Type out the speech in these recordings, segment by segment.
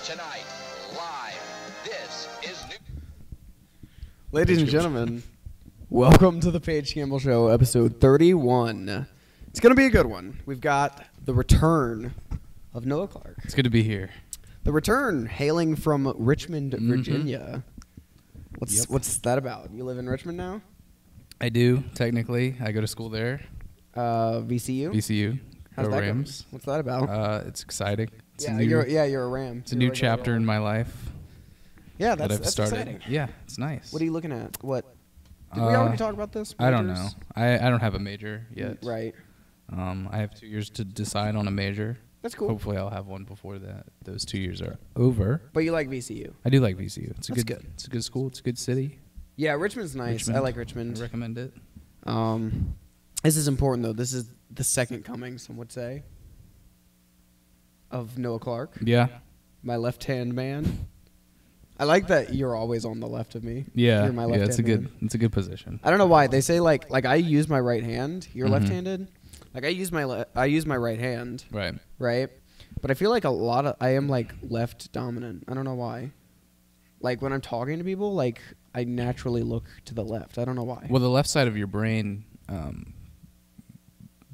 Tonight, live, this is New... Ladies and gentlemen, welcome to the Paige Campbell Show, episode 31. It's going to be a good one. We've got the return of Noah Clarke. It's good to be here. The return, hailing from Richmond, Virginia. What's that about? You live in Richmond now? I do, technically. I go to school there. VCU? VCU. How's Go that Rams. What's that about? It's exciting. It's You're a Ram. It's a new chapter in my life. Yeah, that I've started. Exciting. Yeah, it's nice. What are you looking at? What? Did we already talk about this? I don't Majors? know. I don't have a major yet. Right. I have 2 years to decide on a major. That's cool. Hopefully I'll have one before those 2 years are over. But you like VCU? I do like VCU. It's That's good. good. It's a good school. It's a good city. Yeah, Richmond's nice. I like Richmond. I recommend it. This is important, though. This is the second coming, some would say, of Noah Clarke. Yeah. My left-hand man. I like that you're always on the left of me. Yeah. You're my left-hand man. It's a good position. I don't know why. They say, like I use my right hand. You're left-handed. Like, I use my right hand. Right. Right? But I feel like I am, like, left dominant. I don't know why. Like, when I'm talking to people, like, I naturally look to the left. I don't know why. Well, the left side of your brain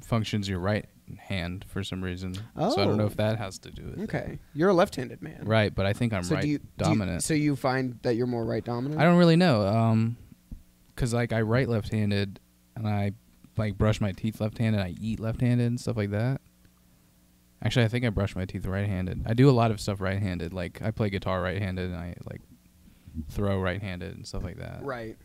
functions your right hand for some reason. Oh. So I don't know if that has to do with it. Okay. You're a left-handed man. Right, but I think I'm dominant. So you find that you're more right dominant? I don't really know. Because, like, I write left-handed, and I, like, brush my teeth left-handed, I eat left-handed and stuff like that. Actually, I think I brush my teeth right-handed. I do a lot of stuff right-handed. Like, I play guitar right-handed, and I, like, throw right-handed and stuff like that. Right.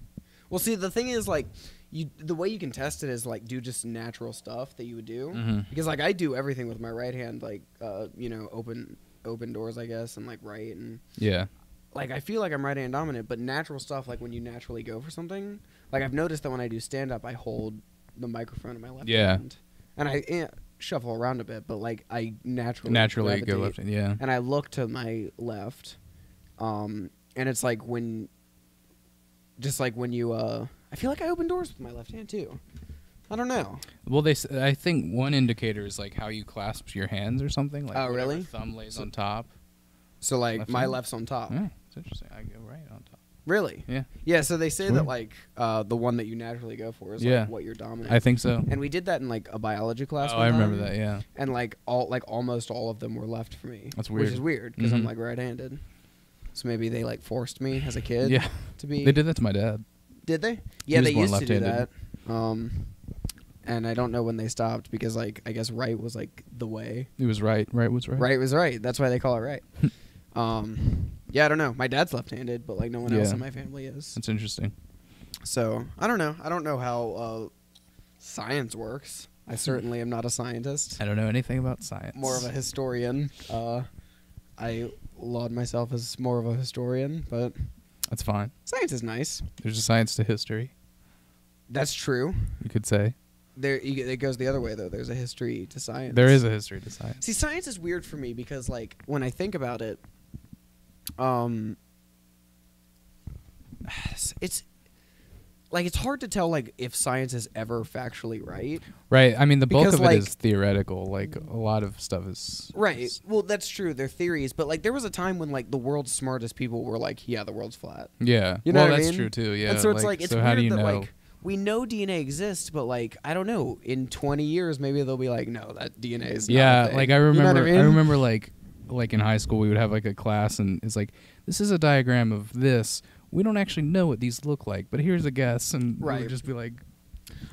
Well, see, the thing is, like, the way you can test it is, like, do just natural stuff that you would do. Because, like, I do everything with my right hand, like, open doors, I guess, and, like, right. And yeah. Like, I feel like I'm right-hand dominant, but natural stuff, like, when you naturally go for something, like, I've noticed that when I do stand-up, I hold the microphone in my left hand. And I shuffle around a bit, but, like, I naturally go left, yeah. And I look to my left, and it's like when you, I feel like I open doors with my left hand too. I don't know. Well, I think one indicator is like how you clasp your hands or something. Like, oh, really? Thumb lays on top. So, like, my left's on top. Yeah, it's interesting. I go right on top. Really? Yeah. Yeah. So they say that, like, the one that you naturally go for is like what you're dominant. I think so. And we did that in, like, a biology class. Oh, I remember that. Yeah. And almost all of them were left for me. That's weird. Which is weird because I'm, like, right-handed. So maybe they, like, forced me as a kid. Yeah. To be. They did that to my dad. Did they? Yeah, they used to do left-handed. that. And I don't know when they stopped because, like, I guess right was, like, the way. It was right. Right was right. Right was right. That's why they call it right. Yeah, I don't know. My dad's left-handed, but, like, no one else in my family is. That's interesting. So, I don't know. I don't know how science works. I certainly am not a scientist. I don't know anything about science. More of a historian. I laud myself as more of a historian, but... That's fine. Science is nice. There's a science to history. That's true. You could say. It goes the other way, though. There's a history to science. There is a history to science. See, science is weird for me because, like, when I think about it, it's like it's hard to tell, like, if science is ever factually right. Right. I mean, the bulk of like, it is theoretical. Like, a lot of stuff is... Right. Well, that's true. They're theories. But, like, there was a time when, like, the world's smartest people were like, yeah, the world's flat. Yeah. You know well, what I that's mean? true, too. Yeah. And so it's like, it's so weird how do you that, know? like, we know DNA exists, but, like, I don't know. In 20 years, maybe they'll be like, no, that DNA is not a thing. Like, I remember, you know what I mean? I remember, like in high school, we would have, like, a class, and it's like, this is a diagram of this. We don't actually know what these look like, but here's a guess, and we would just be like,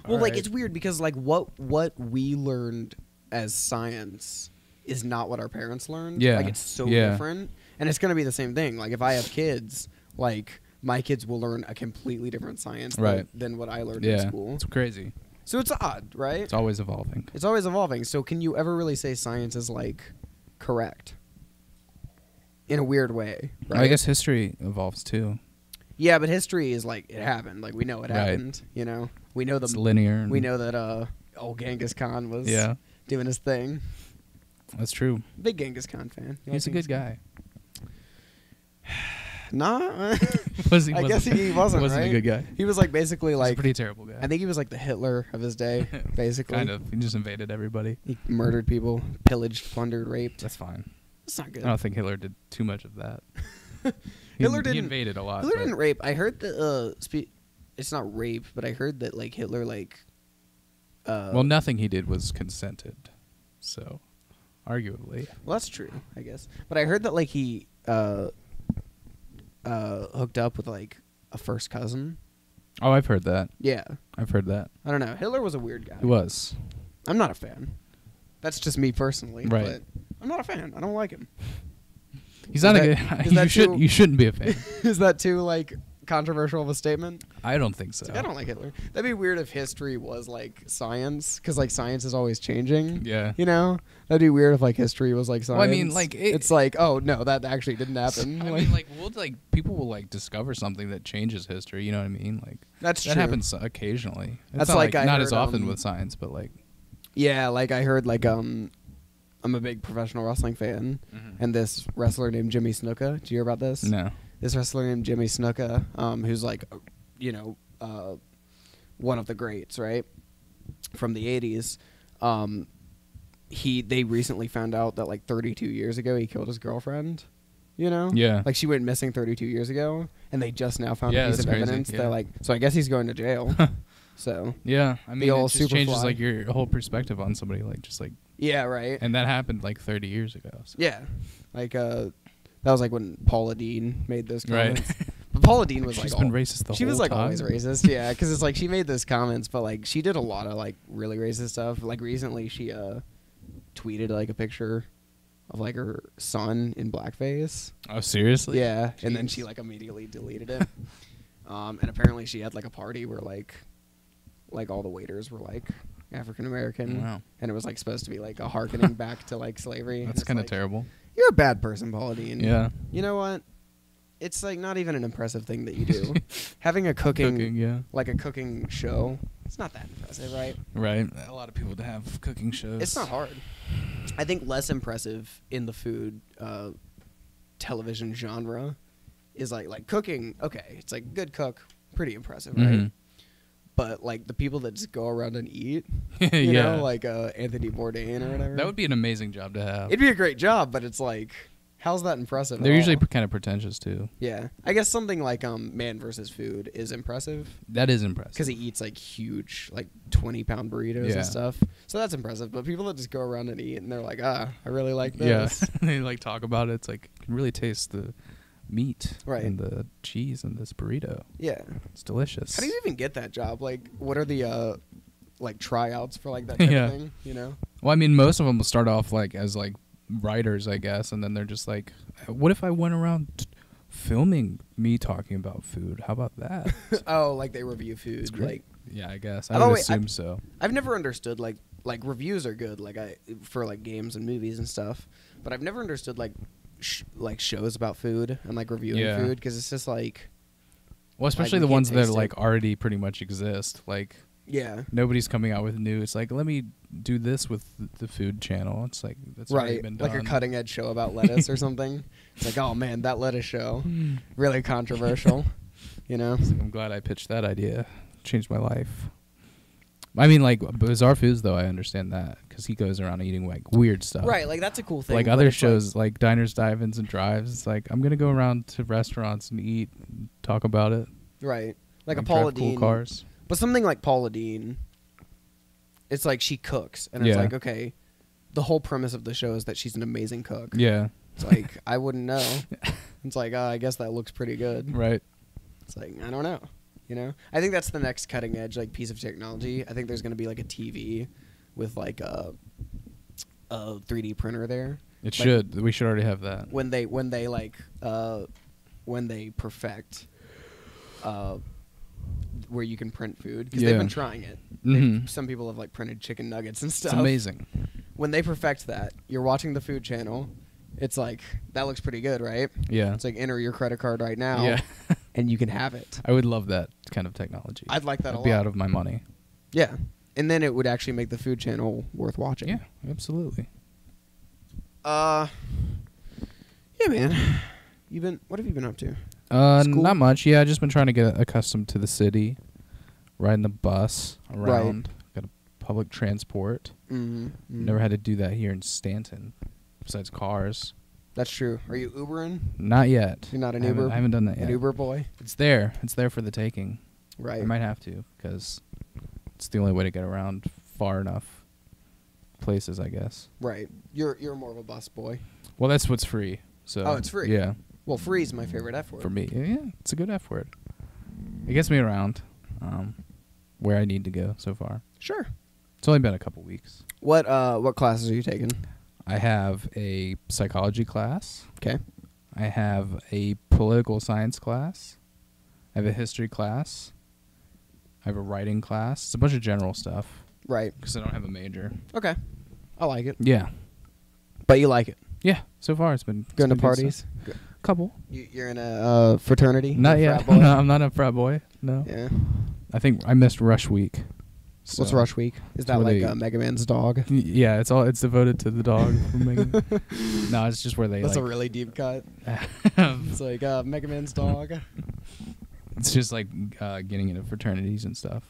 well, like, right. it's weird because, like, what we learned as science is not what our parents learned. Yeah. Like, it's so different. And it's going to be the same thing. Like, if I have kids, like, my kids will learn a completely different science than what I learned in school. It's crazy. So it's odd, right? It's always evolving. It's always evolving. So can you ever really say science is, like, correct? In a weird way, right? I guess history evolves, too. Yeah, but history is, like, it happened. Like, we know it happened, you know? We know it's linear. We know that old Genghis Khan was doing his thing. That's true. Big Genghis Khan fan. He's a good guy. Nah. I guess he wasn't, wasn't right? a good guy. He was, like, basically, like... He's a pretty terrible guy. I think he was, like, the Hitler of his day, basically. Kind of. He just invaded everybody. He murdered people, pillaged, plundered, raped. That's fine. That's not good. I don't think Hitler did too much of that. He invaded a lot. Hitler didn't rape. I heard that it's not rape, but I heard that like Hitler like well, nothing he did was consented. So, arguably. Well, that's true, I guess. But I heard that like he hooked up with like a first cousin. Oh, I've heard that. Yeah. I've heard that. I don't know. Hitler was a weird guy. He was. I'm not a fan. That's just me personally. Right. But I'm not a fan. I don't like him. He's not a good. You shouldn't be a fan. Is that too like controversial of a statement? I don't think so. Like, I don't like Hitler. That'd be weird if history was like science, because like science is always changing. Yeah. You know, that'd be weird if like history was like science. Well, I mean, like it's like, oh no, that actually didn't happen. I mean, like people will like discover something that changes history. You know what I mean? Like that happens occasionally. That's not like I not heard, as often with science, but like. Yeah, like I heard like I'm a big professional wrestling fan, and this wrestler named Jimmy Snuka. Did you hear about this? No. This wrestler named Jimmy Snuka, who's like, you know, one of the greats, right, from the '80s. They recently found out that like 32 years ago he killed his girlfriend. You know? Yeah. Like she went missing 32 years ago, and they just now found a piece of crazy. evidence. Yeah. They're like, so I guess he's going to jail. So. Yeah, I mean, it just changes Superfly. like your whole perspective on somebody, like just like. Yeah. Right. And that happened like 30 years ago. So. Yeah. Like that was like when Paula Deen made those comments. Right. But Paula Deen was She's like been racist the whole time. She was like always racist, yeah, because it's like she made those comments, but like she did a lot of like really racist stuff. Like recently, she tweeted like a picture of like her son in blackface. Oh, seriously? Yeah, Jeez. and then she like immediately deleted it. And apparently, she had like a party where like all the waiters were like African American. Wow. And it was like supposed to be like a harkening back to like slavery. That's kind of like, terrible. You're a bad person, Paula Deen. Yeah. You know what? It's like not even an impressive thing that you do. Having a cooking like a cooking show, it's not that impressive, right? Right. A lot of people have cooking shows. It's not hard. I think less impressive in the food television genre is like cooking. Okay, it's like good cook, pretty impressive, right? But like the people that just go around and eat, you know, like Anthony Bourdain or whatever. That would be an amazing job to have. It'd be a great job, but it's like, how's that impressive? They're usually kind of pretentious too. Yeah, I guess something like Man vs. Food is impressive. That is impressive because he eats like huge, like 20-pound burritos and stuff. So that's impressive. But people that just go around and eat and they're like, I really like this. Yeah, they like talk about it. It's like you can really taste the meat and the cheese in this burrito. Yeah, it's delicious. How do you even get that job? Like, what are the like tryouts for like that type of thing? You know. Well, I mean, most of them will start off like as like writers, I guess, and then they're just like, what if I went around filming me talking about food? How about that? Oh, like they review food. Like, yeah, I guess I would assume so. I've never understood like reviews are good like for like games and movies and stuff, but I've never understood like shows about food and like reviewing food, because it's just like, well, especially the ones that like already pretty much exist. Like, yeah, nobody's coming out with new. It's like, let me do this with the food channel. It's like that's already been done. Like a cutting edge show about lettuce or something. It's like, oh man, that lettuce show, really controversial. You know, I'm glad I pitched that idea. Changed my life. I mean, like Bizarre Foods, though, I understand that because he goes around eating like weird stuff. Right, like that's a cool thing. Like other shows, like Diners, Dive-Ins, and Drives, it's like I'm gonna go around to restaurants and eat, and talk about it. Right, like a Paula Deen. Cool cars. But something like Paula Deen, it's like she cooks, and it's like, okay, the whole premise of the show is that she's an amazing cook. Yeah, it's like I wouldn't know. It's like, I guess that looks pretty good. Right. It's like, I don't know. You know, I think that's the next cutting edge like piece of technology. I think there's going to be like a TV with like a 3D printer there. It should. We should already have that. When they perfect where you can print food, because they've been trying it. Some people have like printed chicken nuggets and stuff. It's amazing. When they perfect that, you're watching the Food Channel. It's like, that looks pretty good, right? Yeah. It's like, enter your credit card right now. Yeah. And you can have it. I would love that kind of technology. I'd like that a lot. Be out of my money. Yeah. And then it would actually make the Food Channel worth watching. Yeah, absolutely. Yeah, man. What have you been up to? School? Not much. Yeah, I've just been trying to get accustomed to the city, riding the bus around. Got a public transport. Never had to do that here in Stanton, besides cars. That's true. Are you Ubering? Not yet. You're not an I haven't done that yet. An Uber boy? It's there. It's there for the taking. Right. I might have to because it's the only way to get around far enough places, I guess. Right. You're more of a bus boy. Well, that's what's free. So. Oh, it's free. Yeah. Well, free is my favorite F word. For me, yeah, it's a good F word. It gets me around where I need to go so far. Sure. It's only been a couple weeks. What classes are you taking? I have a psychology class. Okay. I have a political science class. I have a history class. I have a writing class. It's a bunch of general stuff. Right. Because I don't have a major. Okay. I like it. Yeah. But you like it? Yeah. So far, it's been going to good parties. stuff. Couple. You're in a fraternity? Not You're a yet. frat boy? No, I'm not a frat boy. No. Yeah. I think I missed Rush Week. So What's Rush Week? Is that where like Mega Man's dog? Yeah, it's devoted to the dog. From Mega. No, it's just where they. That's like, a really deep cut. It's like Mega Man's dog. It's just like getting into fraternities and stuff.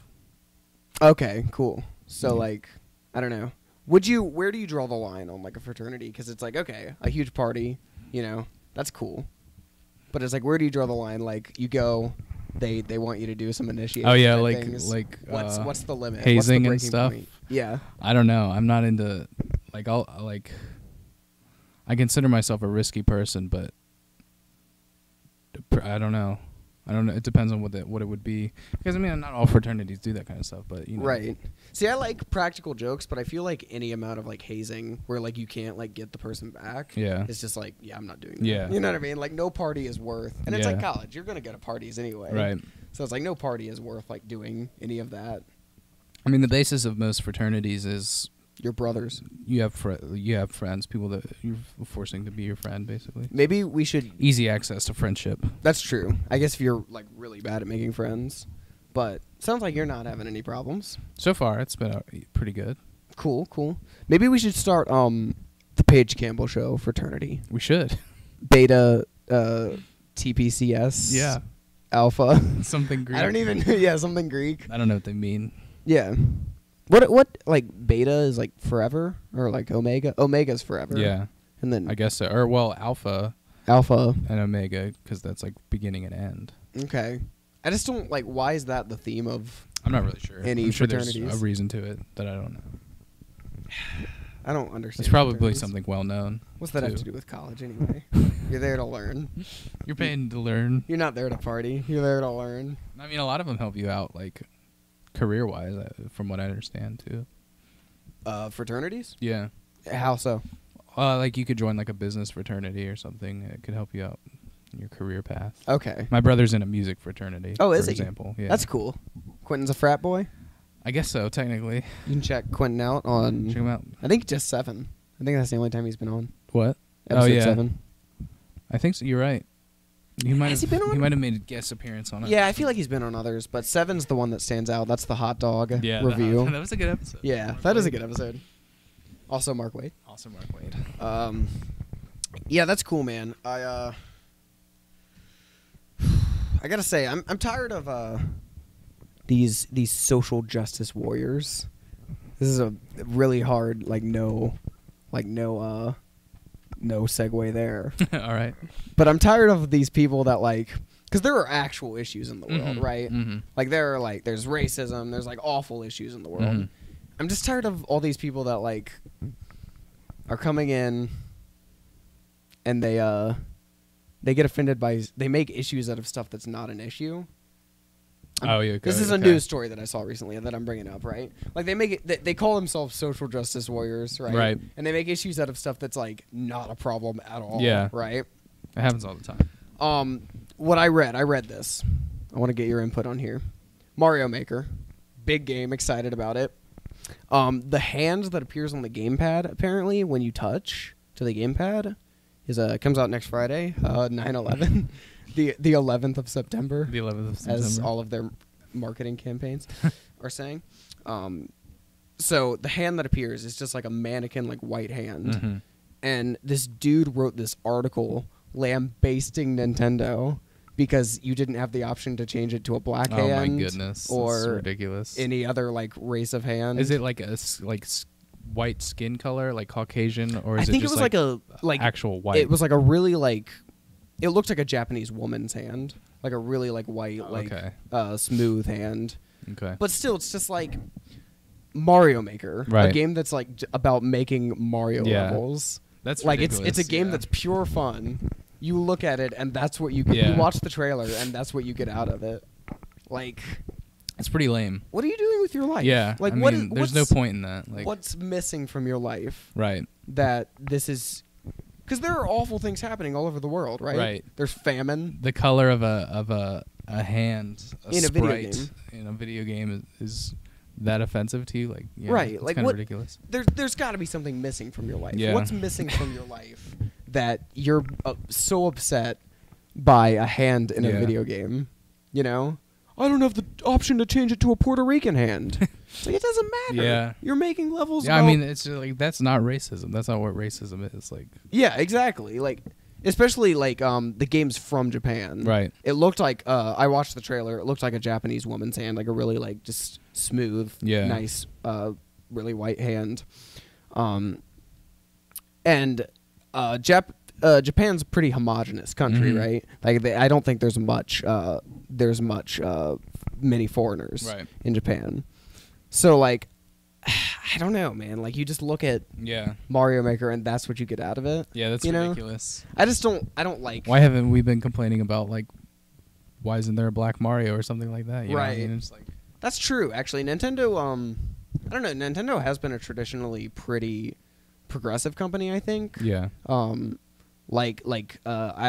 Okay, cool. So Yeah. like, I don't know. Where do you draw the line on like a fraternity? Because it's like, okay, a huge party, that's cool. But it's like, where do you draw the line? Like, you go, they want you to do some initiation. Oh yeah, type like things. like what's the limit? hazing what's the and breaking stuff. point? Yeah. I don't know. I'm not into I consider myself a risky person, but I don't know. It depends on what it would be. Because I mean, not all fraternities do that kind of stuff, but Right. See, I like practical jokes, but I feel like any amount of like hazing where like you can't like get the person back. Yeah. It's just like, yeah, I'm not doing that. Yeah. You know what I mean? Like no party is worth, and it's Yeah. like college. You're gonna go to parties anyway. Right. So it's like no party is worth like doing any of that. I mean, the basis of most fraternities is Your brothers. you have friends, people that you're forcing to be your friend, basically. Maybe we should. Easy access to friendship. That's true. I guess if you're like really bad at making friends, but sounds like you're not having any problems. So far, it's been pretty good. Cool. Maybe we should start the Paige Campbell show fraternity. We should. Beta, TPCS. Yeah. Alpha. Something Greek. I don't even. Yeah, something Greek. I don't know what they mean. Yeah. What like beta is like forever or like omega? Omega's forever. Yeah. And then I guess so. Or, well, alpha alpha. and omega, because that's like beginning and end. Okay. I just don't like. Why is that the theme of? I'm not really sure. Any I'm sure there's fraternities? a reason to it that I don't know. I don't understand. It's probably fraternities. something well known. What's that have too. to do with college anyway? You're there to learn. You're paying to learn. You're not there to party. You're there to learn. I mean, a lot of them help you out, like, career-wise, from what I understand, too. Fraternities? Yeah. How so? Like, you could join, like, a business fraternity or something. It could help you out in your career path. Okay. My brother's in a music fraternity, Oh, is for he? example. Yeah. That's cool. Quentin's a frat boy. I guess so, technically. You can check Quentin out on. Check him out. I think just 7. I think that's the only time he's been on. What? Episode yeah. 7. I think so. You're right. He might Has have he been on? He might have made a guest appearance on it. Yeah, I feel like he's been on others, but 7's the one that stands out. That's the hot dog Yeah, review. That was a good episode. Yeah, Mark that is a Wade. good episode. Also, Mark Wade. Also, Mark Wade. Yeah, that's cool, man. I gotta say, I'm tired of these social justice warriors. This is a really hard no segue there. All right. But I'm tired of these people that because there are actual issues in the world, Mhm, right? mhm. Like there's racism, there's awful issues in the world. Mhm. I'm just tired of all these people that are coming in and they get offended they make issues out of stuff that's not an issue. Oh, yeah. This is a okay. news story that I saw recently that I'm bringing up, right? Like they make it, they call themselves social justice warriors, right? Right. And they make issues out of stuff that's not a problem at all, Yeah. right? It happens all the time. What I read this. I want to get your input on here. Mario Maker, big game, excited about it. The hand that appears on the gamepad, apparently, when you touch to the gamepad, comes out next Friday, 9/11, the 11th of September. The 11th of September. As all of their marketing campaigns are saying. So the hand that appears is just like a mannequin, white hand. Mm-hmm. And this dude wrote this article lambasting Nintendo because you didn't have the option to change it to a black hand. Oh my goodness! Or That's ridiculous. any other race of hand. Is it like white skin color, like Caucasian, or is I think it just it was like actual white? It was like a really like. It looked like a Japanese woman's hand, like a really like white, smooth hand. Okay. But still, it's just like Mario Maker, Right. a game that's like about making Mario levels. That's like ridiculous, it's a game that's pure fun. You look at it and that's what you get. Yeah. You watch the trailer and that's what you get out of it. Like, it's pretty lame. what are you doing with your life? Yeah. Like, I mean, there's no point in that. Like, what's missing from your life? right. That this is. Because there are awful things happening all over the world, right? Right. There's famine. The color of a hand, In a video sprite game. in a video game is that offensive to you? Like, yeah, Right, it's like kind of what- ridiculous. There's got to be something missing from your life. Yeah. What's missing from your life that you're so upset by a hand in a Yeah. video game? You know? I don't have the option to change it to a Puerto Rican hand. It's like, it doesn't matter. Yeah. You're making levels Yeah, I about- mean, it's like that's not racism. That's not what racism is. Like, Yeah, exactly. Like, especially like the games from Japan. right. It looked like I watched the trailer. It looked like a Japanese woman's hand, like a really like just smooth, nice, really white hand. And Japan's a pretty homogenous country, Mhm. right? Like I don't think there's much many foreigners Right. in Japan. So like I don't know, man. Like you just look at Yeah. Mario Maker and that's what you get out of it. Yeah, that's You know? ridiculous. I don't like Why haven't we been complaining about like why isn't there a Black Mario or something like that? You know what I Right. mean? It's like That's true, actually. Nintendo, I don't know. Nintendo has been a traditionally pretty progressive company, I think. yeah. I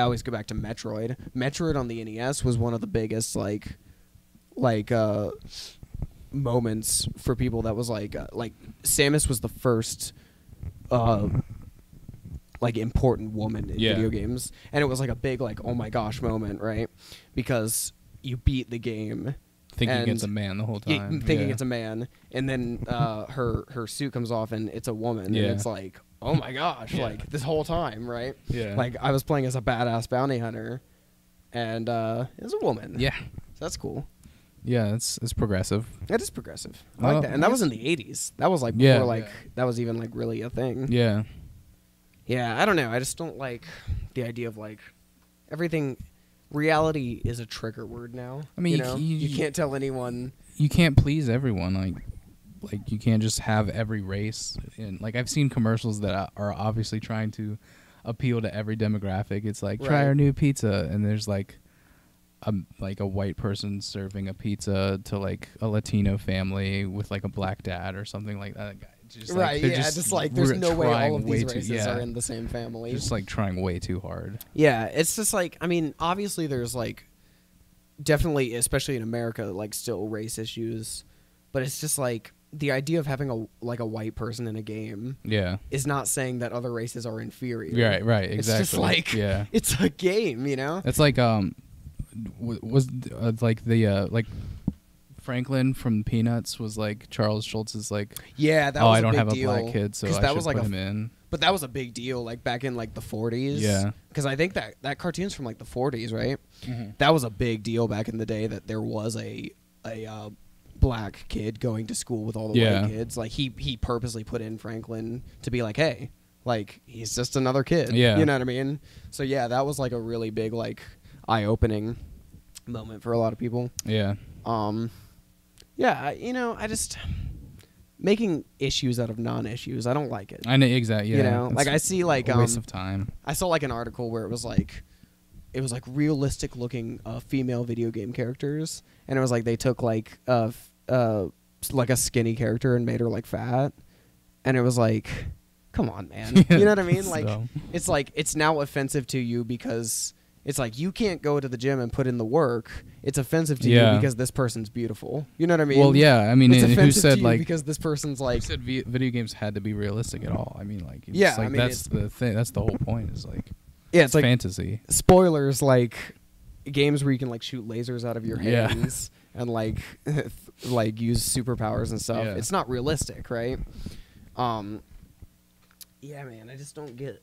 always go back to Metroid. Metroid on the NES was one of the biggest moments for people. That was like Samus was the first important woman in video games, and it was like a big like oh my gosh moment, right? Because you beat the game. Thinking it's a man the whole time. Thinking it's a man, and then her suit comes off and it's a woman, Yeah. and it's like, oh my gosh, Yeah. like this whole time, right? Yeah. Like I was playing as a badass bounty hunter, and it was a woman. Yeah. So that's cool. Yeah, it's progressive. That is progressive. I Well, like that, and that was in the '80s. That was like Yeah. before Yeah. that was even like really a thing. Yeah. Yeah, I don't know. I just don't like the idea of like everything. Reality is a trigger word now. I mean, you know? You can't tell anyone. You can't please everyone. Like you can't just have every race. And like I've seen commercials that are obviously trying to appeal to every demographic. It's like try Right. our new pizza, and there's like a white person serving a pizza to like a Latino family with like a black dad or something like that. Just, like, Right, they're yeah, just like there's no way trying all of way these races yeah. are in the same family. Just like trying way too hard. Yeah, it's just like, I mean, obviously there's like definitely, especially in America, like still race issues, but it's just like the idea of having a white person in a game Yeah. is not saying that other races are inferior. Right. Exactly. It's just like yeah. it's a game, you know? It's like was like the like Franklin from Peanuts was like Charles Schultz's like Yeah, that oh was I don't a big have deal, a black kid so 'cause I that should was like put a him in. But that was a big deal, like back in like the 40s. Yeah. Because I think that cartoon's from like the 40s, right? Mhm. That was a big deal back in the day that there was a black kid going to school with all the Yeah. white kids. Like he purposely put in Franklin to be like, hey, like he's just another kid. Yeah. You know what I mean? So yeah, that was like a really big like eye-opening moment for a lot of people. Yeah. Yeah, I just making issues out of non-issues. I don't like it. I know exactly. Yeah. You know, It's like I see like a waste of time. I saw like an article where it was like realistic looking female video game characters, and it was like they took like a skinny character and made her like fat, and it was like, come on, man. Yeah, You know what I mean? it's Like dumb. it's like it's now offensive to you because it's like you can't go to the gym and put in the work. It's offensive to Yeah. you because this person's beautiful. You know what I mean? Well, yeah. I mean, It's and who offensive to said you like because this person's who like said video games had to be realistic at all? I mean, like it's Yeah, like I mean, that's the thing. That's the whole point. Is like yeah, it's like fantasy. spoilers, like games where you can like shoot lasers out of your Yeah. hands and like like use superpowers and stuff. Yeah. It's not realistic, right? Yeah, man, I just don't get.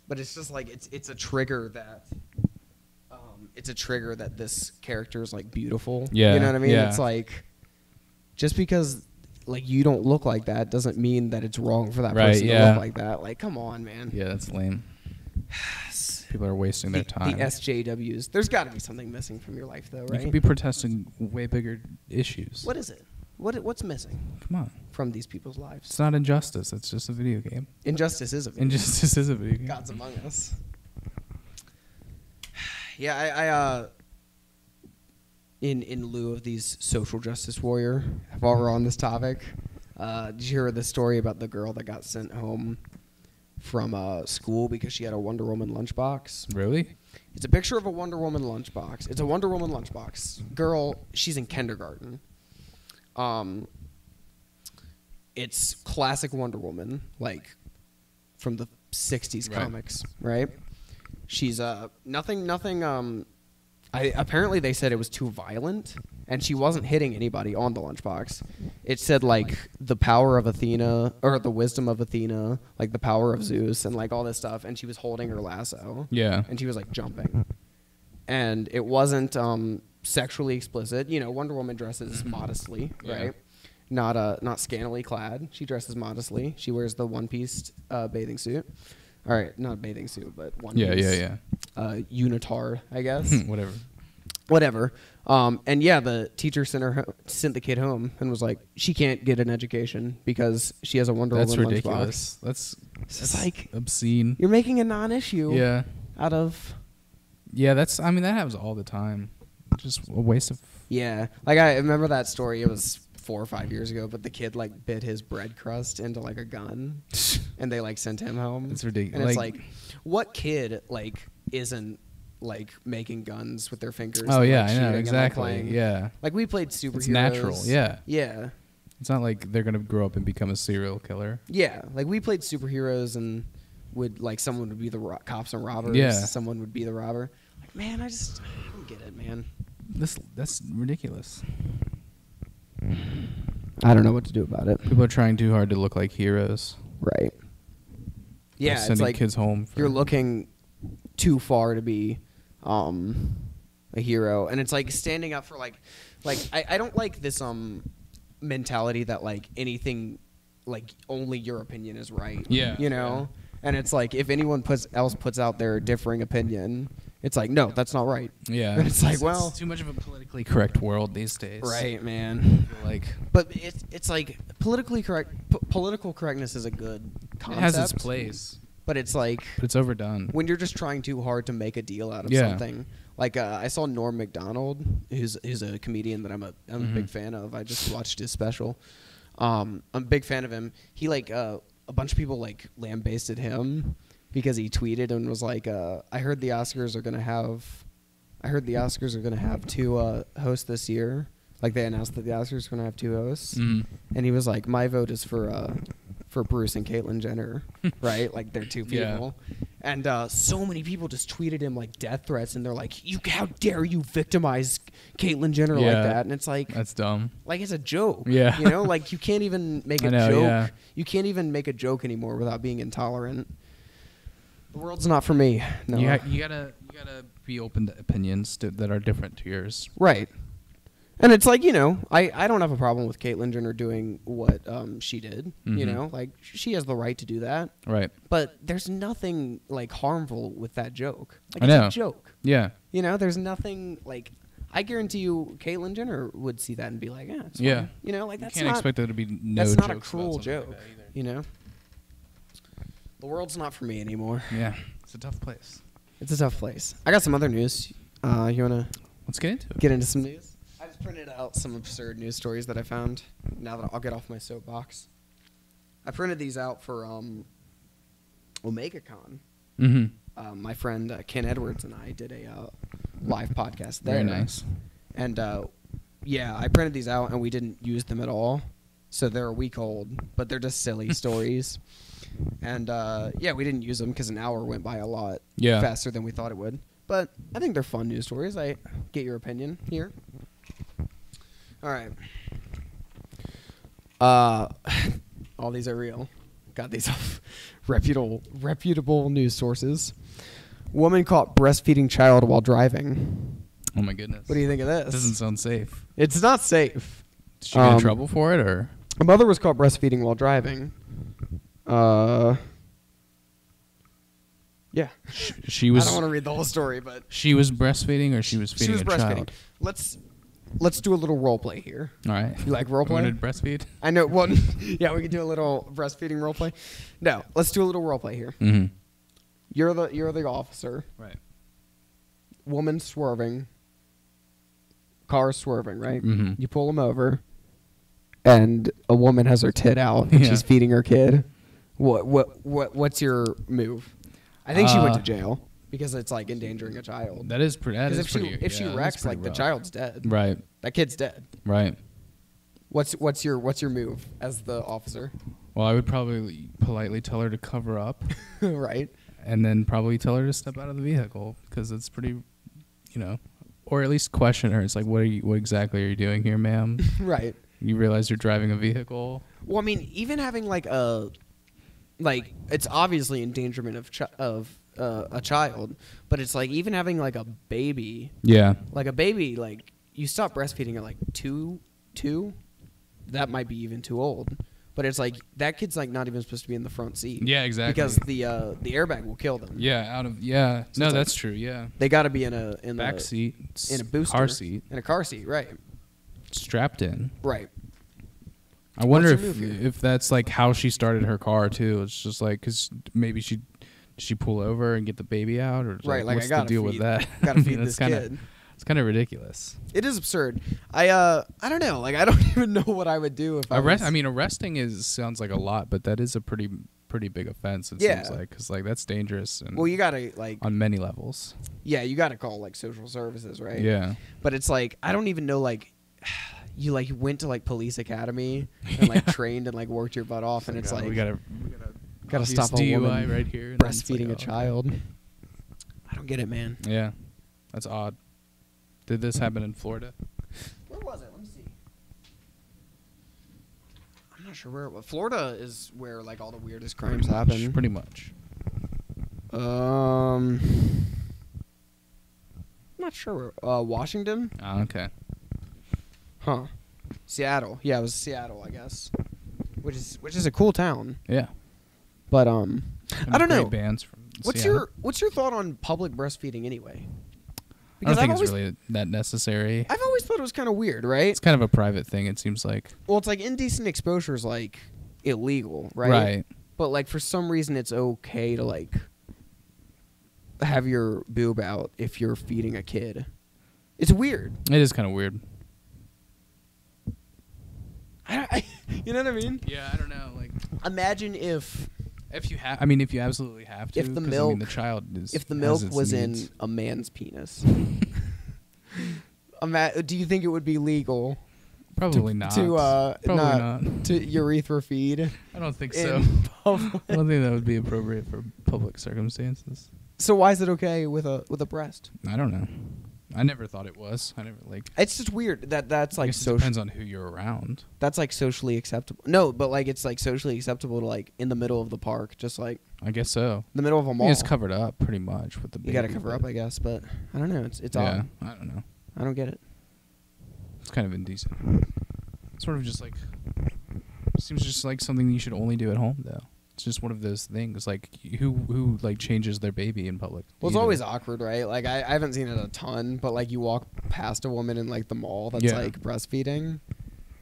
But it's just like it's a trigger that. It's a trigger that this character is like beautiful. Yeah, You know what I mean? yeah. It's like just because like you don't look like that doesn't mean that it's wrong for that Right, person to yeah. look like that. Like, come on, man. Yeah, that's lame. People are wasting their The time. SJWs. There's got to be something missing from your life, though, You right? could be protesting way bigger issues. What is it? What's missing Come on. from these people's lives? It's not injustice. It's just a video game. Injustice is a video. Injustice is a video game. God's Among Us. Yeah, in lieu of these social justice warrior, while we're on this topic, did you hear the story about the girl that got sent home from school because she had a Wonder Woman lunchbox? Really? It's a picture of a Wonder Woman lunchbox. It's a Wonder Woman lunchbox. Girl, she's in kindergarten. It's classic Wonder Woman, like from the 60s comics, right? She's nothing. Apparently they said it was too violent, and she wasn't hitting anybody on the lunchbox. It said like the power of Athena, or the wisdom of Athena, like the power of Zeus, and like all this stuff. And she was holding her lasso. Yeah. And she was like jumping, and it wasn't sexually explicit. You know, Wonder Woman dresses modestly, right? Not scantily clad. She dresses modestly. She wears the one-piece bathing suit. All right, not bathing suit, but one piece. Yeah. Unitard, I guess. Whatever. And yeah, the teacher sent the kid home and was like, she can't get an education because she has a Wonder Woman lunchbox. That's ridiculous. That's like obscene. You're making a non-issue. Yeah. Out of. Yeah, that happens all the time. Just a waste of. Yeah, like I remember that story. It was 4 or 5 years ago, but the kid like bit his bread crust into like a gun, and they like sent him home. It's ridiculous. And it's like, what kid like isn't like making guns with their fingers? Oh and, yeah, like, I know shooting exactly. and, like, Yeah, like we played superheroes. it's natural. Yeah, yeah, it's not like they're gonna grow up and become a serial killer. yeah. Like we played superheroes and someone would be the cops and robbers. Yeah, someone would be the robber. Like, man, I don't get it, man. That's ridiculous. I don't know what to do about it. People are trying too hard to look like heroes. Right. Yeah, Sending it's like kids home. You're looking too far to be a hero, and it's like standing up for like I don't like this mentality that like anything, like only your opinion is right. Yeah. You know, and it's like if anyone else puts out their differing opinion, it's like no, that's not right. Yeah. And it's like, well, it's too much of a politically correct world these days. Right, man. Like, but it's like politically correct. Political correctness is a good concept. it has its place, but it's like it's overdone. When you're just trying too hard to make a deal out of Yeah. something. Like I saw Norm Macdonald, who's a comedian that I'm a big fan of. I just watched his special. I'm a big fan of him. He like a bunch of people like lambasted him because he tweeted and was like, I heard the Oscars are gonna have two hosts this year. Like they announced that the Oscars are gonna have two hosts, and he was like, my vote is for Bruce and Caitlyn Jenner, right? Like they're two people. Yeah. And so many people just tweeted him like death threats, and they're like, how dare you victimize Caitlyn Jenner like that? And it's like, that's dumb. Like it's a joke. Yeah. You know, like you can't even make a joke. Yeah. You can't even make a joke anymore without being intolerant. The world's not for me. No. You gotta be open to opinions that are different to yours. Right. And it's like, you know, I don't have a problem with Caitlyn Jenner doing what she did. You know, like she has the right to do that. Right. But there's nothing like harmful with that joke. Like, I know. It's a joke. Yeah. You know, there's nothing like. I guarantee you, Caitlyn Jenner would see that and be like, "Yeah, it's yeah." fine. You know, like that's you can't expect there to be no. That's not a jokes cruel about joke. like that either. You know, the world's not for me anymore. Yeah, it's a tough place. It's a tough place. I got some other news. You wanna? Let's get into it. Get into some news. I just printed out some absurd news stories that I found. Now that I'll get off my soapbox, I printed these out for OmegaCon. My friend Ken Edwards and I did a live podcast there. Very nice. And yeah, I printed these out and we didn't use them at all, so they're a week old, but they're just silly stories. And yeah, we didn't use them because an hour went by a lot faster than we thought it would. But I think they're fun news stories. I get your opinion here. All right. All these are real. Got these off reputable news sources. Woman caught breastfeeding child while driving. Oh my goodness. What do you think of this? Doesn't sound safe. It's not safe. Did she get in trouble for it, or? A mother was caught breastfeeding while driving. Yeah. She was. I don't want to read the whole story, but She was breastfeeding, or she was feeding a child. Let's do a little role play here. All right. You like role play? Want to breastfeed? I know. Well, yeah, we could do a little breastfeeding role play. No, let's do a little role play here. Mm-hmm. You're the officer. Right. Woman swerving. Car swerving. Right. Mm-hmm. You pull them over, and a woman has her tit out and she's feeding her kid. What's your move? I think she went to jail because it's like endangering a child. That is pretty. If she wrecks, like the child's dead. Right. That kid's dead. Right. What's your move as the officer? Well, I would probably politely tell her to cover up. Right. And then probably tell her to step out of the vehicle because it's pretty, or at least question her. It's like, what exactly are you doing here, ma'am? Right. You realize you're driving a vehicle. Well, I mean, even having it's obviously endangerment of a child, but it's like even having like a baby. Yeah. Like a baby, like you stop breastfeeding at like two. That might be even too old. But it's like that kid's like not even supposed to be in the front seat. Yeah, exactly. Because the airbag will kill them. Yeah, So no, that's true. Yeah. They got to be in back seat, in a booster, car seat, in a car seat, right? Strapped in. Right. I wonder if that's like how she started her car too. It's just like because maybe she pull over and get the baby out, or right? Like what's I gotta the deal feed, with that? Got to feed this kid. It's kind of ridiculous. It is absurd. I don't know. Like I don't even know what I would do if arresting sounds like a lot, but that is a pretty big offense. It seems like because like that's dangerous. And well, you gotta like on many levels. Yeah, you gotta call like social services, right? Yeah. But it's like I don't even know like. You like went to like police academy and like trained and like worked your butt off, and it's like we gotta stop a DUI woman right here breastfeeding a child. I don't get it, man. Yeah, that's odd. Did this happen in Florida? Where was it? Let me see. I'm not sure where it was. Florida is where like all the weirdest crimes happen. Pretty much. I'm not sure. Washington. Oh, okay. Huh. Seattle. Yeah, it was Seattle, I guess. Which is a cool town. Yeah. But I don't know. Bands from what's Seattle. your thought on public breastfeeding anyway? Because I don't think it's really that necessary. I've always thought it was kind of weird, right? It's kind of a private thing, it seems like. Well, it's like indecent exposure is like illegal, right? Right. But like for some reason it's okay to like have your boob out if you're feeding a kid. It's weird. It is kind of weird. You know what I mean? Yeah, I don't know. Like, imagine if you have, if you absolutely have to. If the milk, the child is. If the milk was in a man's penis, do you think it would be legal? Probably not. Probably not. To urethra feed. I don't think so. I don't think that would be appropriate for public circumstances. So why is it okay with a breast? I don't know. I never thought it was. I never like. It's just weird that's like social. Depends on who you're around. That's like socially acceptable. No, but like it's like socially acceptable to like in the middle of the park, just like. I guess so. The middle of a mall. It's covered up pretty much with the. You got to cover up, I guess, but I don't know. It's odd. Yeah, I don't know. I don't get it. It's kind of indecent. It's sort of just like. Seems just like something you should only do at home, though. It's just one of those things. Like who like changes their baby in public? Well, it's always awkward, right? Like I haven't seen it a ton, but like you walk past a woman in like the mall that's like breastfeeding.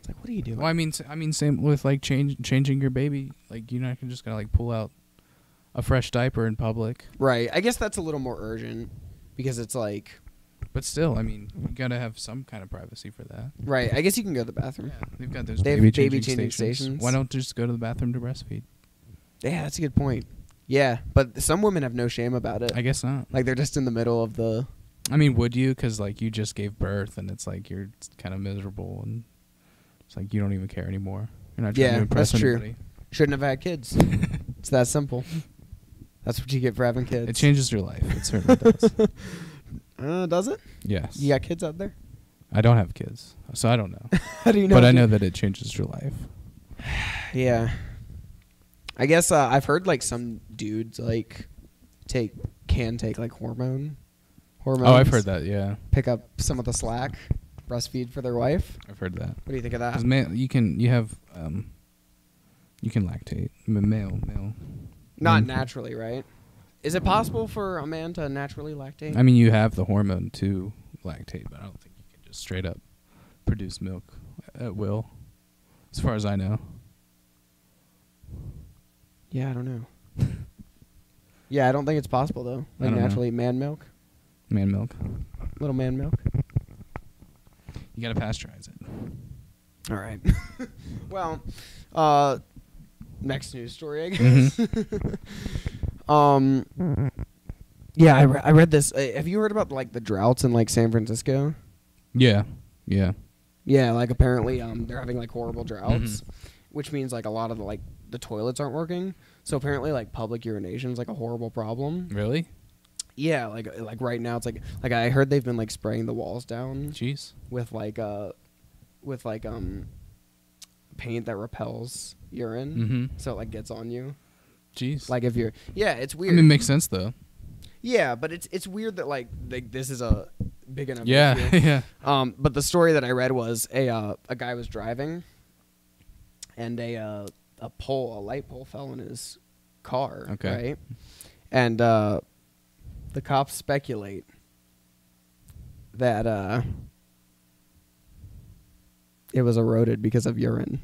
It's like, what are you doing? Well, I mean, same with like changing your baby. Like you're not just gonna like pull out a fresh diaper in public, right? I guess that's a little more urgent because it's like. But still, you gotta have some kind of privacy for that. Right. I guess you can go to the bathroom. Yeah, they've got those baby changing stations. Why don't you just go to the bathroom to breastfeed? Yeah, that's a good point. Yeah, but some women have no shame about it. I guess not. Like they're just in the middle of the. Would you? Because like you just gave birth, and it's like you're kind of miserable, and it's like you don't even care anymore. You're not trying to impress anybody. True. Shouldn't have had kids. It's that simple. That's what you get for having kids. It changes your life. It certainly does. Does it? Yes. You got kids out there? I don't have kids, so I don't know. How do you know? But I know that it changes your life. Yeah. I guess I've heard like some dudes like can take like hormones. Oh, I've heard that. Yeah. Pick up some of the slack. breastfeed for their wife. I've heard that. What do you think of that? 'Cause you can lactate. Male. Not naturally, right? Is it possible for a man to naturally lactate? I mean, you have the hormone to lactate, but I don't think you can just straight up produce milk at will, as far as I know. Yeah, I don't know. Yeah, I don't think it's possible though. Like naturally, man milk. Man milk. Little man milk. You gotta pasteurize it. All right. Well, next news story, I guess. Yeah, I read this. Have you heard about like the droughts in like San Francisco? Yeah. Yeah, like apparently they're having like horrible droughts, which means like a lot of the toilets aren't working. So apparently like public urination is like a horrible problem. Really? Yeah, like right now it's like I heard they've been like spraying the walls down. Jeez. With paint that repels urine, so it like gets on you. Jeez. Like if you're it's weird. I mean, it makes sense though. Yeah, but it's weird that like this is a big enough Yeah, issue. yeah. But the story that I read was a guy was driving, and a light pole fell in his car. Okay. Right, and the cops speculate that it was eroded because of urine.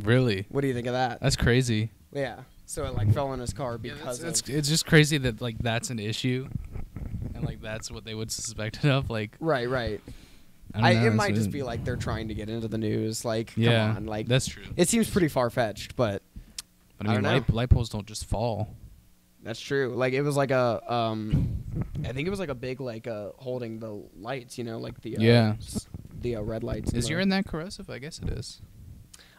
Really? What do you think of that? That's crazy. Yeah. So it like fell in his car because it's just crazy that like that's an issue, and like that's what they would suspect it of. Like right. I don't know, It might just be like they're trying to get into the news. Like, yeah, come on, like that's true. It seems pretty far fetched, but I mean, light poles don't just fall. That's true. Like it was like a I think it was like a big like holding the lights. You know, like the the red lights. Is urine that corrosive? I guess it is.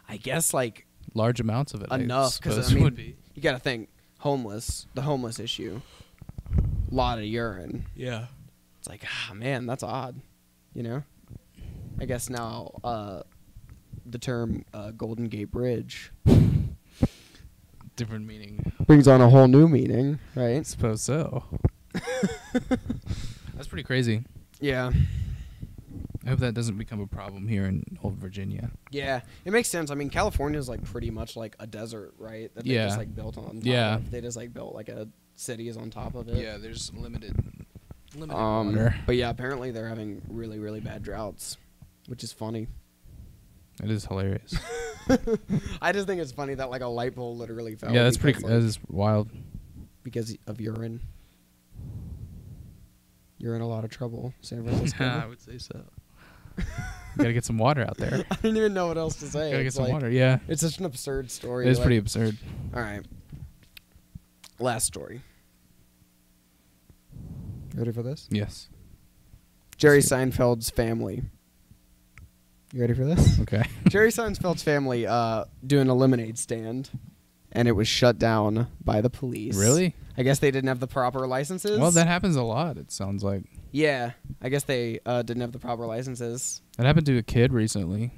I guess like large amounts of it. Enough because I mean, you got to think the homeless issue. A lot of urine. Yeah. It's like man, that's odd. You know. I guess now the term Golden Gate Bridge different meaning brings on a whole new meaning, right? I suppose so. That's pretty crazy. Yeah. I hope that doesn't become a problem here in Old Virginia. Yeah, it makes sense. I mean, California is like pretty much like a desert, right? That they just like built on top of. They just like built like a cities on top of it. Yeah, there's limited water. But yeah, apparently they're having really, really bad droughts, which is funny. It is hilarious. I just think it's funny that like a light pole literally fell. Yeah, that's pretty. That is wild. Because of urine. You're in a lot of trouble, San Francisco. I would say so. Gotta get some water out there. I didn't even know what else to say. Gotta get some water. Yeah, it's such an absurd story. It is pretty absurd. All right. Last story. Ready for this? Yes. Jerry Seinfeld's family. You ready for this? Okay. Jerry Seinfeld's family doing a lemonade stand, and it was shut down by the police. Really? I guess they didn't have the proper licenses. Well, that happens a lot, it sounds like. Yeah, I guess they didn't have the proper licenses. That happened to a kid recently.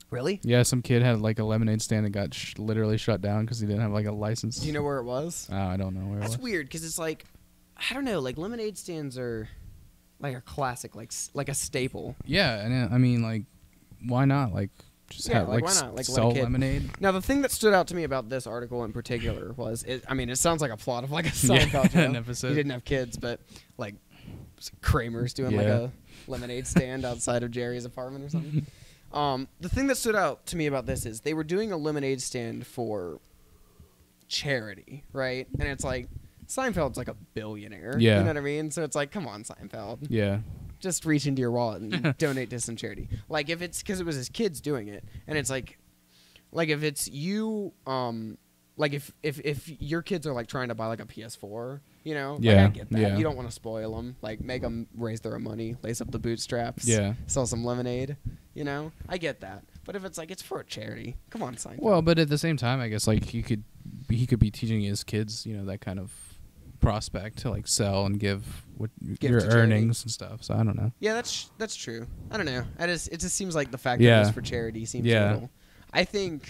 Really? Yeah, some kid had like a lemonade stand that got literally shut down because he didn't have like a license. Do you know where it was? I don't know where it was. That's weird because it's like, I don't know, like lemonade stands are like a classic, like a staple. Yeah, and I mean, like, why not? Like, just have why not? Like, sell lemonade. Now, the thing that stood out to me about this article in particular was, it sounds like a plot of like a Seinfeld show. An episode. He didn't have kids, but like Kramer's doing like a lemonade stand outside of Jerry's apartment or something. The thing that stood out to me about this is they were doing a lemonade stand for charity, right? And it's like, Seinfeld's like a billionaire. Yeah. You know what I mean? So it's like, come on, Seinfeld. Yeah. Just reach into your wallet and donate to some charity. Like if it's because it was his kids doing it, and it's like if it's you, like if your kids are like trying to buy like a PS4, you know, like, I get that. Yeah. You don't want to spoil them. Like make them raise their own money, lace up the bootstraps, yeah, sell some lemonade. You know, I get that. But if it's like it's for a charity, come on, Seinfeld. Well, but at the same time, I guess like he could be teaching his kids, you know, that kind of prospect to like sell and give your earnings and stuff. So I don't know. Yeah, that's true. I don't know. It just seems like the fact that it's for charity seems a little. I think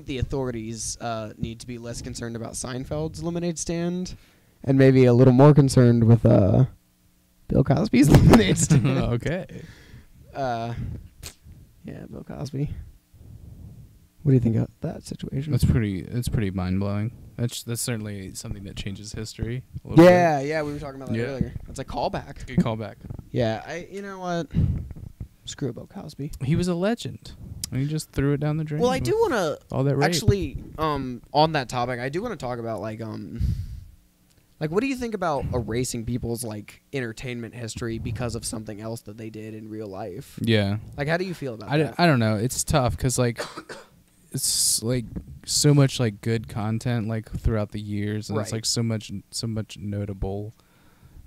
the authorities need to be less concerned about Seinfeld's lemonade stand, and maybe a little more concerned with Bill Cosby's lemonade stand. Okay. Yeah, Bill Cosby. What do you think of that situation? It's pretty mind blowing. That's certainly something that changes history. A little bit. Yeah, we were talking about that earlier. It's a callback. Good callback. Yeah, you know what? Screw Bill Cosby. He was a legend. He just threw it down the drain. Well, I do want to all that rape. actually on that topic. I do want to talk about like what do you think about erasing people's like entertainment history because of something else that they did in real life? Yeah. Like, how do you feel about that? I don't know. It's tough because like it's like so much like good content like throughout the years, and it's like so much notable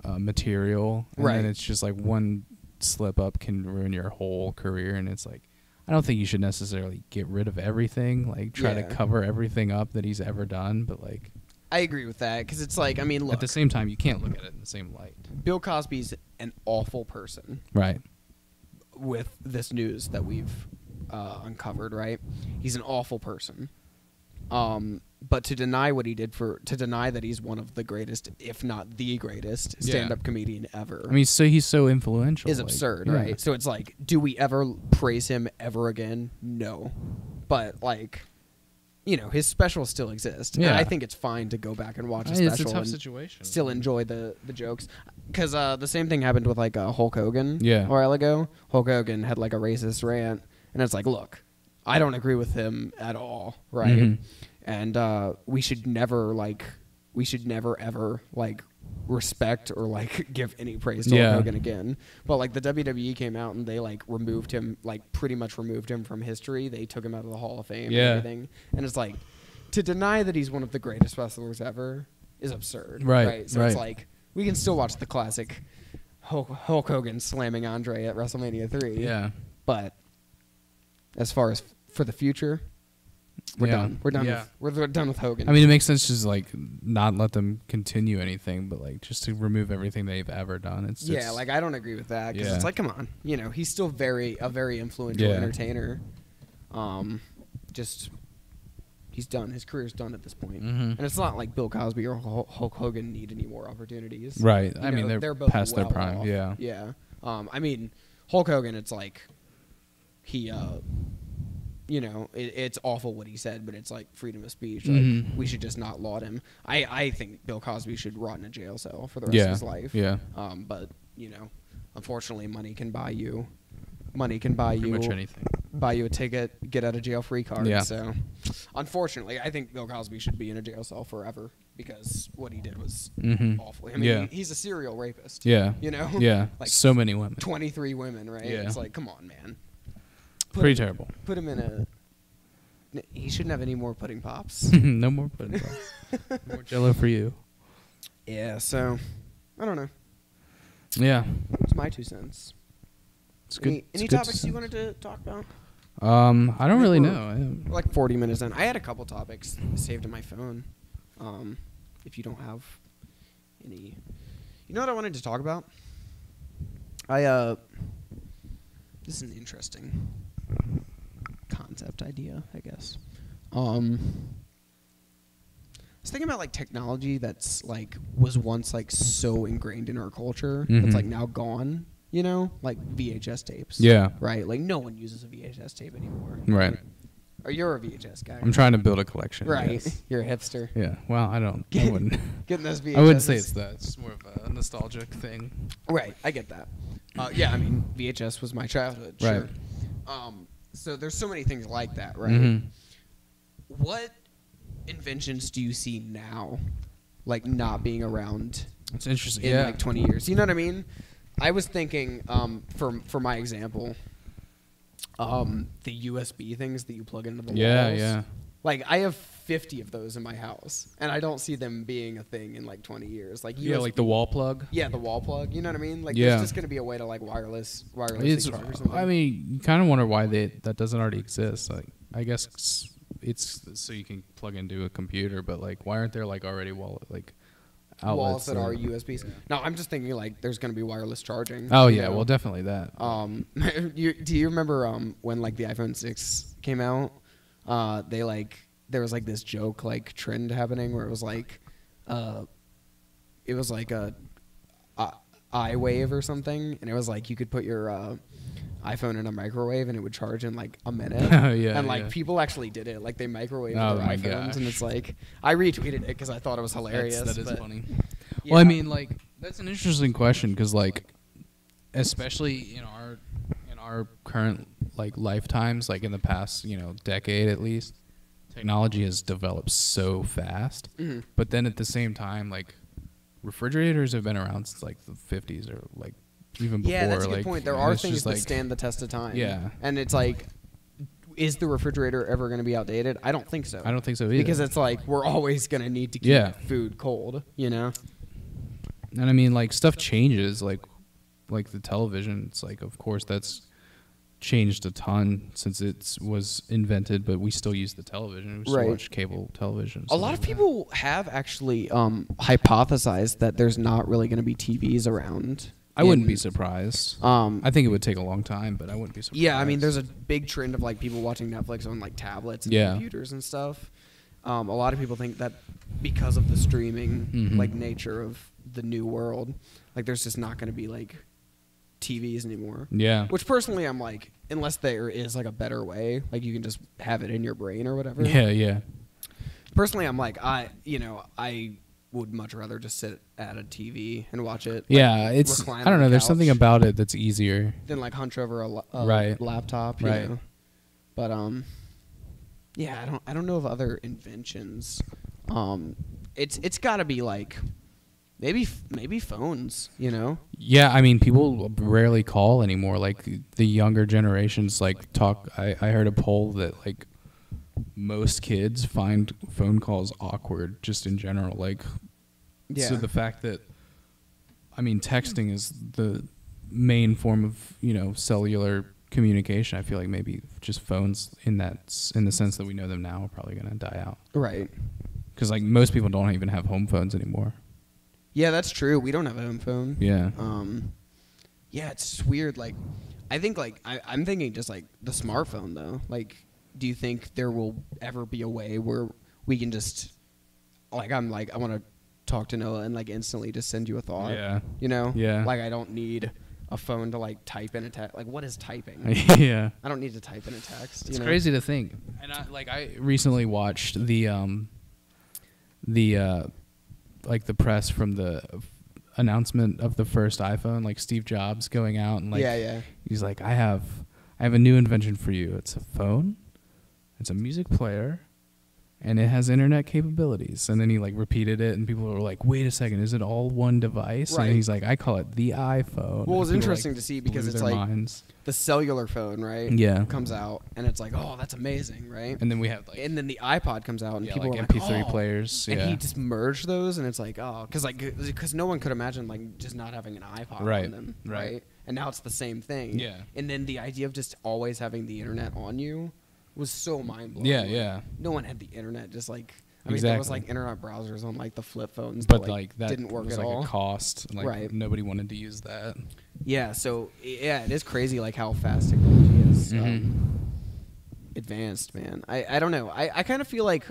material, and then it's just like one slip up can ruin your whole career, and it's like I don't think you should necessarily get rid of everything, like try to cover everything up that he's ever done, but like I agree with that because it's like, I mean, look, at the same time you can't look at it in the same light. Bill Cosby's an awful person, right? With this news that we've uncovered, right? He's an awful person. But to deny what he did to deny that he's one of the greatest, if not the greatest, stand-up comedian ever. I mean, so he's so influential. Is absurd, right? So it's like, do we ever praise him ever again? No. But like, you know, his specials still exist. Yeah. And I think it's fine to go back and watch a special. It's a tough situation. Still enjoy the jokes. Because the same thing happened with like Hulk Hogan a while ago. Hulk Hogan had like a racist rant. And it's like, look, I don't agree with him at all, right? Mm-hmm. And we should never ever like respect or like give any praise to Hulk Hogan again. But like the WWE came out and they like removed him, like pretty much removed him from history. They took him out of the Hall of Fame and everything. And it's like, to deny that he's one of the greatest wrestlers ever is absurd, right? So it's like, we can still watch the classic Hulk Hogan slamming Andre at WrestleMania 3. Yeah. But as far as for the future, we're done. We're done. We're done with Hogan. I mean, it makes sense to just like not let them continue anything, but like just to remove everything they've ever done. It's like I don't agree with that because it's like, come on, you know, he's still a very influential entertainer. Just he's done. His career's done at this point, and it's not like Bill Cosby or Hulk Hogan need any more opportunities. Right. I mean, they're both past their prime. Off. Yeah. Yeah. I mean, Hulk Hogan, it's like he. You know, it's awful what he said, but it's like freedom of speech. Like, we should just not laud him. I think Bill Cosby should rot in a jail cell for the rest of his life. Yeah. But you know, unfortunately, money can buy you pretty much anything. Buy you a ticket, get out of jail free card. Yeah. So, unfortunately, I think Bill Cosby should be in a jail cell forever because what he did was awful. I mean, he's a serial rapist. Yeah. You know. Yeah. Like so many women. 23 women, right? Yeah. It's like, come on, man. Pretty terrible. Put him in a... He shouldn't have any more pudding pops. No more pudding pops. More Jello for you. Yeah, so... I don't know. Yeah. It's my 2 cents. It's good. Any topics you wanted to talk about? I don't really know. We're like 40 minutes in. I had a couple topics saved in my phone. If you don't have any... You know what I wanted to talk about? This is an interesting concept idea, I guess. I was thinking about like technology that's like was once like so ingrained in our culture that's like now gone, you know, like VHS tapes. Yeah. Right? Like no one uses a VHS tape anymore. Right. Or you're a VHS guy. I'm trying to build a collection. Right. You're a hipster. Yeah. Well, I wouldn't. Getting those VHS. I wouldn't say it's that. It's more of a nostalgic thing. Right. I get that. Yeah, I mean, VHS was my childhood. Sure. Right. So there's so many things like that, right? What inventions do you see now, like not being around? It's interesting. In like 20 years, you know what I mean? I was thinking, for my example, the USB things that you plug into the walls. Yeah. Like I have 50 of those in my house, and I don't see them being a thing in like 20 years. Like USB, like the wall plug. Yeah, the wall plug. You know what I mean? Like there's just gonna be a way to like wireless charge or something. I mean, you kind of wonder why that doesn't already exist. Like I guess it's so you can plug into a computer, but like why aren't there like already outlets walls that are USBs? No, I'm just thinking like there's gonna be wireless charging. Oh yeah, well definitely that. Do you remember when like the iPhone 6 came out? There was like this joke like trend happening where it was like a iWave or something, and it was like you could put your iPhone in a microwave and it would charge in like a minute. Yeah, and like yeah. people actually did it. Like they microwaved Oh their my iPhones, gosh. and it's like I retweeted it because I thought it was hilarious. That is but funny. yeah. Well, I mean, like that's an interesting question because, like, especially in our current like lifetimes, like in the past, decade at least, technology has developed so fast. Mhm. But then at the same time, like refrigerators have been around since like the 50s or like even before. Yeah, that's a good like, point. There and are it's things just, that like, stand the test of time. Yeah. And it's like, is the refrigerator ever going to be outdated? I don't think so. I don't think so either. Because it's like we're always going to need to keep Yeah. food cold, And I mean, like stuff changes, like the television. It's like, of course, that's changed a ton since it was invented, but we still use the television. We still Right. watch cable television. A lot of people have actually hypothesized that there's not really going to be TVs around. I wouldn't be surprised. I I think it would take a long time, but I wouldn't be surprised. Yeah, I mean, there's a big trend of like people watching Netflix on like tablets and Yeah. computers and stuff. A lot of people think that because of the streaming Mhm. like nature of the new world, like there's just not going to be like TVs anymore. Yeah. Which personally, I'm like, unless there is like a better way, like you can just have it in your brain or whatever. Yeah, yeah. Personally, I'm like, I would much rather just sit at a TV and watch it. Yeah, it's recline I don't on know. the There's something couch. about it that's easier. Than like hunch over a Right. laptop, you Right. know? But yeah, I don't know of other inventions. It's got to be like maybe phones, Yeah, I mean, people rarely call anymore. Like the younger generations, like talk. I heard a poll that like most kids find phone calls awkward, just in general. Like, Yeah. so the fact that, I mean, texting is the main form of cellular communication. I feel like maybe just phones in the sense that we know them now are probably gonna die out. Right. Because like most people don't even have home phones anymore. Yeah, that's true. We don't have a home phone. Yeah. Yeah, it's just weird. Like, I think like I'm thinking just like the smartphone though. Like, do you think there will ever be a way where we can just like I want to talk to Noah and like instantly just send you a thought? Yeah. Yeah. Yeah. Like I don't need a phone to like type in a text. Like, what is typing? Yeah. I don't need to type in a text. It's crazy to think. And I recently watched the like the press from the announcement of the first iPhone, like Steve Jobs going out and like Yeah. he's like, I have a new invention for you. It's a phone, it's a music player, and it has internet capabilities. And then he like repeated it, and people were like, wait a second, is it all one device? Right. And he's like, I call it the iPhone. Well, it was And people, interesting like, to see because blew it's their like minds. the cellular phone, right? Yeah. Comes out and it's like, oh, that's amazing, right? And then we have like And then the iPod comes out and people like are MP3 like, oh. players. And Yeah. he just merged those, and it's like, oh, because no one could imagine like just not having an iPod Right, on them, right. right? And now it's the same thing. Yeah. And then the idea of just always having the internet on you was so mind blowing. Yeah, Like, yeah. No one had the internet. Just like I mean, there was Exactly. like internet browsers on like the flip phones, But that, like that didn't work was at like all. a cost. Like Right. nobody wanted to use that. Yeah. So yeah, it is crazy like how fast technology is Mhm. advanced, man. I don't know. I kind of feel like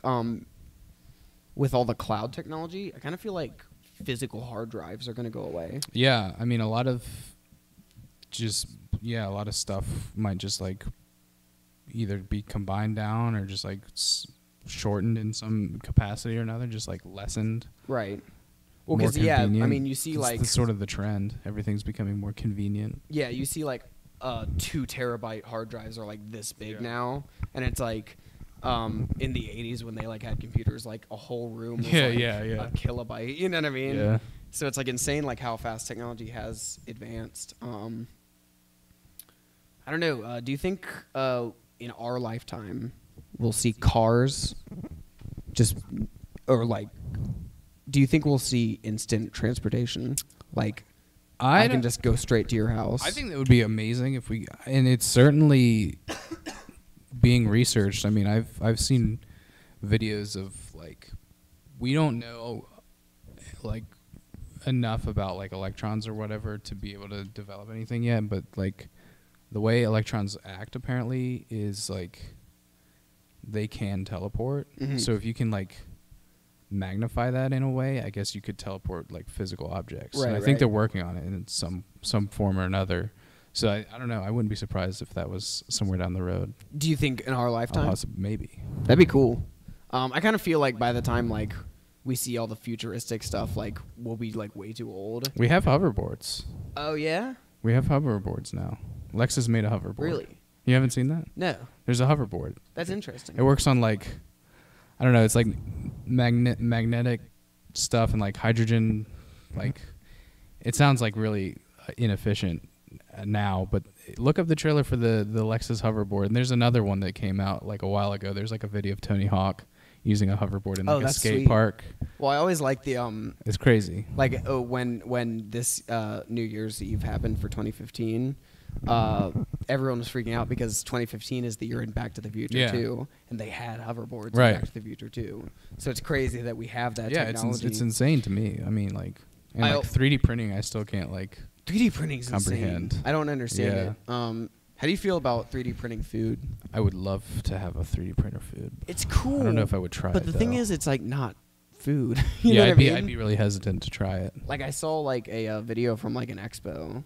with all the cloud technology, I kind of feel like physical hard drives are going to go away. Yeah, I mean a lot of stuff might just like either be combined down or just like shortened in some capacity or another, just like lessened. Right. Well, more because yeah, I convenient. mean, you see It's like sort of the trend. Everything's becoming more convenient. yeah, you see like 2 terabyte hard drives are like this big Yeah. now, and it's like in the 80s when they like had computers, like a whole room was Yeah, like yeah. a kilobyte. You know what I mean? Yeah. So it's like insane, like how fast technology has advanced. I don't know. Do you think in our lifetime we'll see cars or like? Do you think we'll see instant transportation? Like, I can just go straight to your house. I think that would be amazing if we, and it's certainly being researched. I mean, I've seen videos of like, we don't know like enough about like electrons or whatever to be able to develop anything yet, but like the way electrons act apparently is like they can teleport. Mhm. So if you can like magnify that in a way, I guess you could teleport like physical objects. Right, And I think right. they're working on it in some form or another. So I don't know. I wouldn't be surprised if that was somewhere down the road. Do you think in our lifetime? Maybe. That'd be cool. I kind of feel like by the time like we see all the futuristic stuff, like we'll be like way too old. We have hoverboards. Oh yeah. We have hoverboards now. Lexus made a hoverboard. Really? You haven't seen that? No. There's a hoverboard. That's interesting. It works on like, I don't know. It's like magnetic stuff and like hydrogen. Like, it sounds like really inefficient now, but look up the trailer for the Lexus hoverboard. And there's another one that came out like a while ago. There's like a video of Tony Hawk using a hoverboard in like a skate park. Well, I always like the It's crazy. Like when this New Year's Eve happened for 2015, everyone was freaking out because 2015 is the year in Back to the Future too, and they had hoverboards in Back to the Future too. So it's crazy that we have that technology. It's insane to me. I mean, like, and like 3D printing, I still can't like 3D printing is comprehend. Insane. I don't understand it. How do you feel about 3D printing food? I would love to have a 3D printer food. It's cool. I don't know if I would try it. But the thing is, it's like not food. Yeah, I'd be really hesitant to try it. Like I saw like a video from like an expo,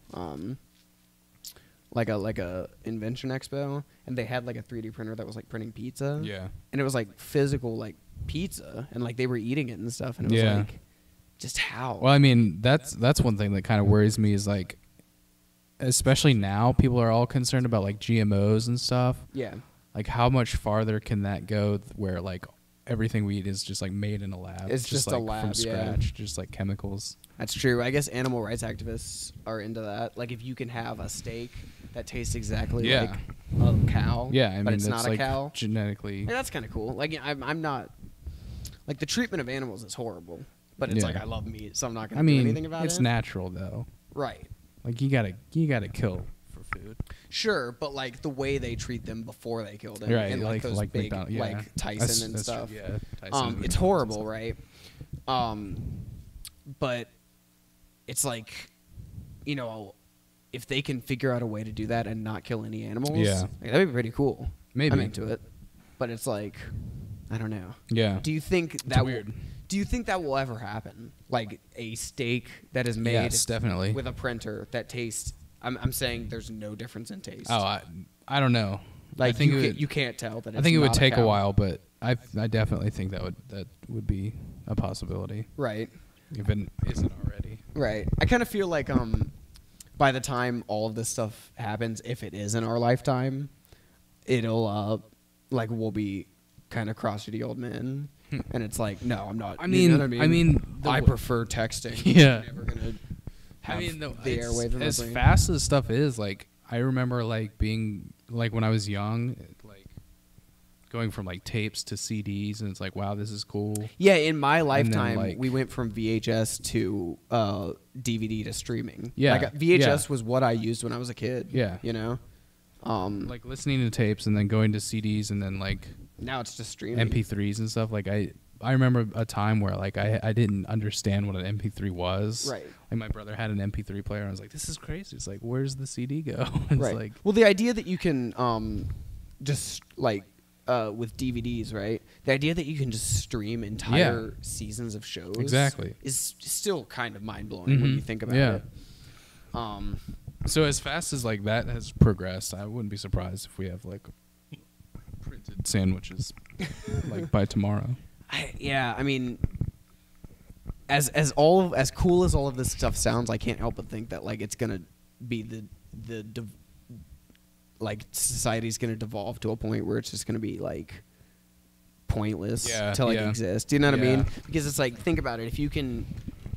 like a invention expo, and they had like a 3D printer that was like printing pizza. Yeah. And it was like physical like pizza, and like they were eating it and stuff, and it was like, just how? Well, I mean, that's one thing that kind of worries me is like, especially now, people are all concerned about like GMOs and stuff. Yeah. Like, how much farther can that go where like everything we eat is just like made in a lab? It's just like a lab from scratch, just like chemicals. That's true. I guess animal rights activists are into that. Like, if you can have a steak that tastes exactly like a cow, but it's not a like cow, genetically. Yeah, that's kind of cool. Like, I'm not like the treatment of animals is horrible, but it's like I love meat, so I'm not gonna do anything about it. It's natural though, right? Like you gotta kill for food. Sure, but like the way they treat them before they kill them, right? And like those big, McDonald, like Tyson and stuff. True, yeah, Tyson it's horrible, right? But it's like, you know, if they can figure out a way to do that and not kill any animals, like, that'd be pretty cool. Maybe I'm into it, but it's like, I don't know. Yeah. Do you think that weird? Do you think that will ever happen? Like a steak that is made, yes, definitely, with a printer that tastes. I'm saying there's no difference in taste. Oh, I don't know. Like, I think you can't tell that. It's I think it would take a while, but I definitely think that would be a possibility. Right. If it isn't already. Right. I kind of feel like by the time all of this stuff happens, if it is in our lifetime, it'll like we'll be kind of crotchety old men. And it's like, no, I'm not. I mean, I prefer texting. Yeah. I'm never gonna have the airwaves in my as brain. fast as stuff is, like, I remember like being like when I was young, like going from like tapes to CDs, and it's like, wow, this is cool. Yeah, in my lifetime, like, we went from VHS to DVD to streaming. Yeah, like VHS was what I used when I was a kid. Yeah, you know, like listening to tapes and then going to CDs and then like now it's just streaming MP3s and stuff. Like I remember a time where like I didn't understand what an MP3 was. Right. Like my brother had an MP3 player, and I was like, this is crazy. It's like, where's the CD go? It's right. like, well, the idea that you can just like with DVDs, right? The idea that you can just stream entire seasons of shows is still kind of mind blowing when you think about it. So as fast as like that has progressed, I wouldn't be surprised if we have like printed sandwiches like by tomorrow. I mean, as cool as all of this stuff sounds, I can't help but think that like it's gonna be like society's gonna devolve to a point where it's just gonna be like pointless to like exist. Do you know what I mean? Because it's like, think about it.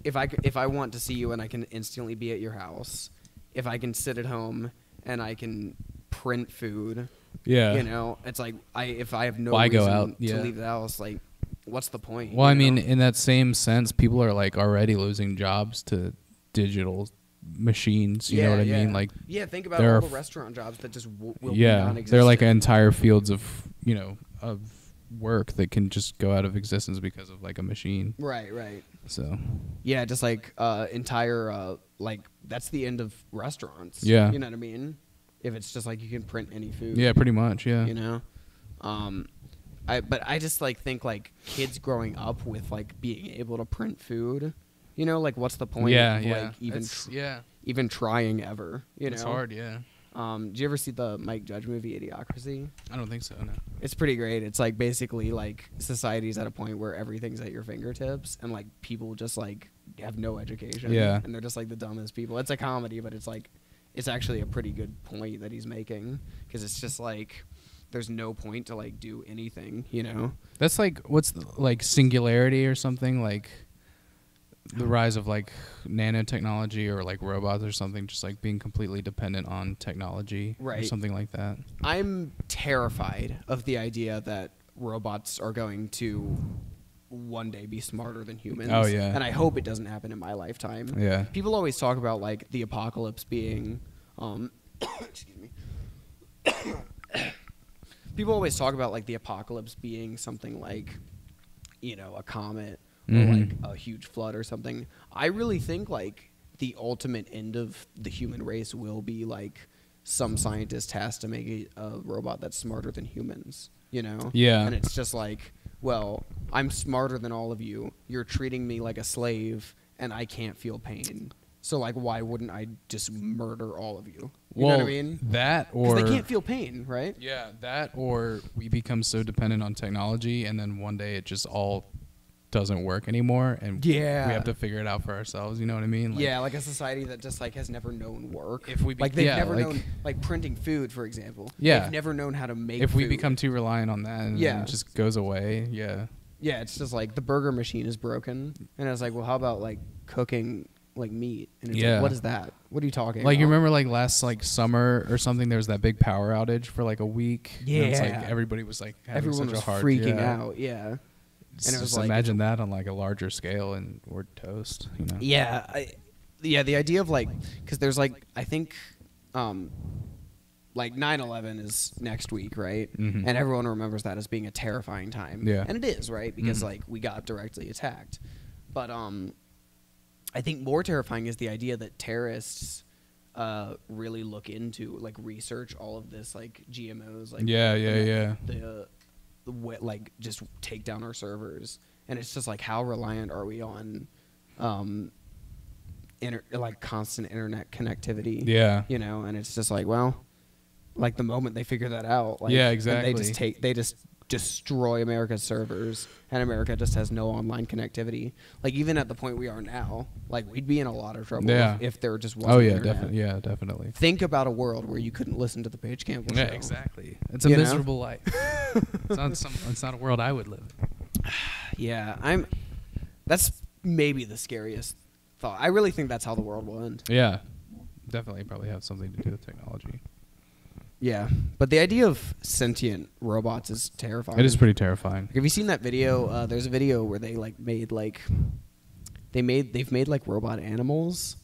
If I want to see you and I can instantly be at your house, if I can sit at home and I can print food, you know, it's like if I have no reason go out? to leave the house, like, what's the point? Well, I mean, in that same sense, people are like already losing jobs to digital machines. You know what I mean? Like, think about all the restaurant jobs that just will be non-existent. They're like entire fields of of work that can just go out of existence because of like a machine. Right. So just like entire like that's the end of restaurants. Yeah, you know what I mean? If it's just like you can print any food. Yeah, pretty much. Yeah, you know. But I just like think like kids growing up with like being able to print food, you know, like what's the point? Yeah, of, yeah. Like even even trying ever. It's hard, yeah. Did you ever see the Mike Judge movie Idiocracy? I don't think so, no. It's pretty great. It's like basically like society's at a point where everything's at your fingertips and like people just like have no education. Yeah. And they're just like the dumbest people. It's a comedy, but it's like it's actually a pretty good point that he's making because it's just like there's no point to like do anything, you know? That's like like Singularity or something, like the rise of like nanotechnology or like robots or something, just like being completely dependent on technology or something like that. I'm terrified of the idea that robots are going to one day be smarter than humans. Oh, yeah. And I hope it doesn't happen in my lifetime. Yeah. People always talk about like the apocalypse being excuse me. People always talk about like the apocalypse being something like, you know, a comet or like a huge flood or something. I really think like the ultimate end of the human race will be like some scientist has to make a robot that's smarter than humans, you know? Yeah. And it's just like, well, I'm smarter than all of you. You're treating me like a slave and I can't feel pain. So like, why wouldn't I just murder all of you? You know what I mean? That or... Because they can't feel pain, right? Yeah, that or we become so dependent on technology and then one day it just all doesn't work anymore and we have to figure it out for ourselves, you know what I mean? Like, yeah, like a society that just like has never known work. If we like they've never known like printing food, for example. Yeah. They've never known how to make if food. we become too reliant on that and then it just goes away, yeah. Yeah, it's just like the burger machine is broken and it's like, well, how about like cooking like meat? And it's like, what is that? What are you talking about? You remember like last like summer or something, there was that big power outage for like a week. Yeah. And it's like everybody was like having everyone such was a hard freaking out. Yeah. And it was like, imagine that on like a larger scale and we're toast, you know? Yeah. The idea of like, because there's like, I think like 9/11 is next week, right? And everyone remembers that as being a terrifying time. Yeah. And it is, right? Because like we got directly attacked. But I think more terrifying is the idea that terrorists really look into, like research all of this, like GMOs, like the like just take down our servers, and it's just like how reliant are we on like constant internet connectivity? Yeah, you know, and it's just like, well, like the moment they figure that out, like, yeah, exactly, they just destroy America's servers, and America just has no online connectivity. Like even at the point we are now, like we'd be in a lot of trouble if there just wasn't internet. Definitely. Think about a world where you couldn't listen to the Paige Campbell show. Yeah, exactly. It's a miserable life. It's not a world I would live in. Yeah, that's maybe the scariest thought. I really think that's how the world will end. Yeah, definitely probably have something to do with technology. Yeah, but the idea of sentient robots is terrifying. It is pretty terrifying. Have you seen that video? There's a video where they like made like they've made like robot animals,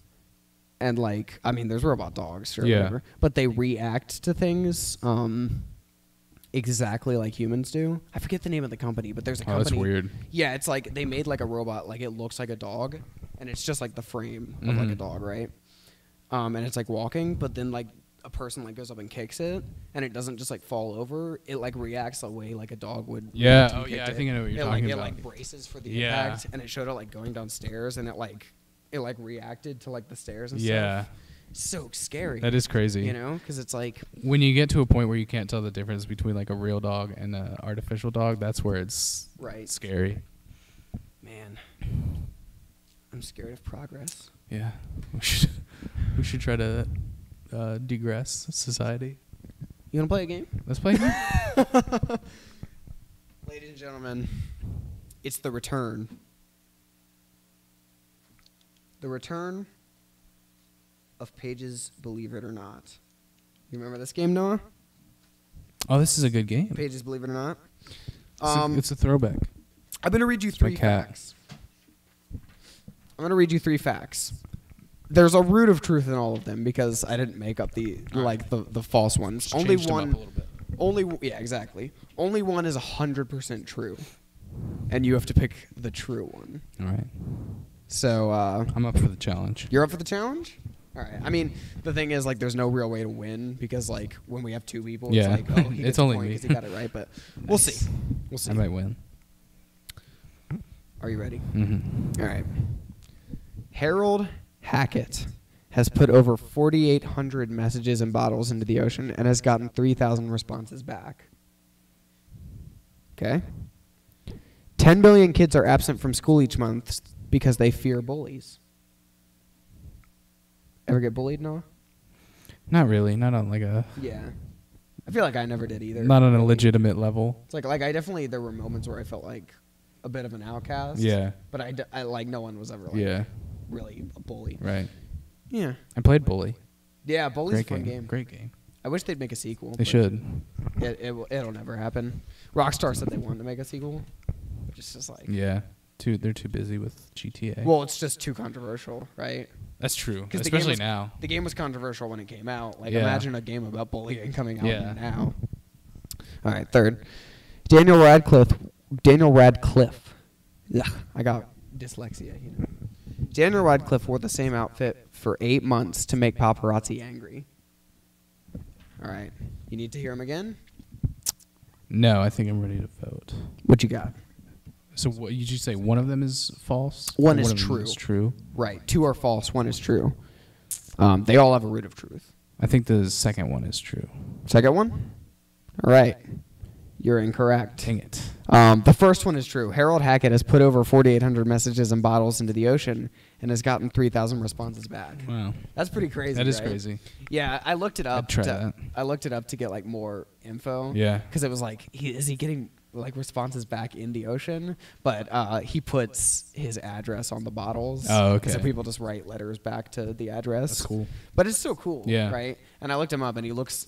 and like I mean, there's robot dogs or whatever, but they react to things exactly like humans do. I forget the name of the company, but there's a company. Oh, that's weird. Yeah, it's like they made like a robot, like it looks like a dog, and it's just like the frame of like a dog, right? And it's like walking, but then like a person like goes up and kicks it, and it doesn't just like fall over. It like reacts the way like a dog would. Yeah. Oh yeah. I think I know what you're talking about. It like braces for the impact, and it showed it like going downstairs, and it like reacted to like the stairs and stuff. Yeah. So scary. That is crazy. You know, because it's like when you get to a point where you can't tell the difference between like a real dog and an artificial dog, that's where it's scary. Man, I'm scared of progress. Yeah. We should try to degress society. You want to play a game? Let's play a game. Ladies and gentlemen, it's The Return. The Return of Paige's Believe It or Not. You remember this game, Noah? Oh, this is a good game. Paige's Believe It or Not. It's a throwback. I'm going to read you three facts. I'm going to read you three facts. There's a root of truth in all of them because I didn't make up the false ones. Just only changed them one. up a little bit. Exactly. Only one is 100% true, and you have to pick the true one. All right. So I'm up for the challenge. You're up for the challenge? All right. I mean, the thing is, like, there's no real way to win because, like, when we have two people, it's like, oh, he gets it's only a point me because he got it right. But we'll see. We'll see. I might win. Are you ready? Mm-hmm. All right. Harold Hackett has put over 4,800 messages and bottles into the ocean and has gotten 3,000 responses back. Okay. 10 billion kids are absent from school each month because they fear bullies. Ever get bullied, Noah? Not really. Not on like a. Yeah. I feel like I never did either. Not on a legitimate level. It's like I definitely, there were moments where I felt like a bit of an outcast. Yeah. But I like, no one was ever like really a bully. Right. Yeah. I played Bully. Yeah, Bully's a fun game. Great game. I wish they'd make a sequel. They should. It'll never happen. Rockstar said they wanted to make a sequel. Which is just like. Yeah. They're too busy with GTA. Well, it's just too controversial, right? That's true. 'Cause Especially now. The game was controversial when it came out. Like, Yeah. imagine a game about bullying coming out Yeah. now. All right, third. Daniel Radcliffe. Ugh, I got dyslexia, you know. Daniel Radcliffe wore the same outfit for 8 months to make paparazzi angry. All right. You need to hear him again? No, I think I'm ready to vote. What you got? So what did you say? One of them is false? One Or is of them true. is true. Right. 2 are false. 1 is true. They all have a root of truth. I think the second one is true. Second one? All right. You're incorrect. Dang it. The first one is true. Harold Hackett has put over 4,800 messages and bottles into the ocean and has gotten 3,000 responses back. Wow. That's pretty crazy. That is right? crazy. Yeah, I looked it up. I'd try that. I looked it up to get like more info. Yeah. Because it was like, is he getting like responses back in the ocean? But he puts his address on the bottles. Oh, okay. So people just write letters back to the address. That's cool. But it's so cool. Yeah. Right. And I looked him up, and he looks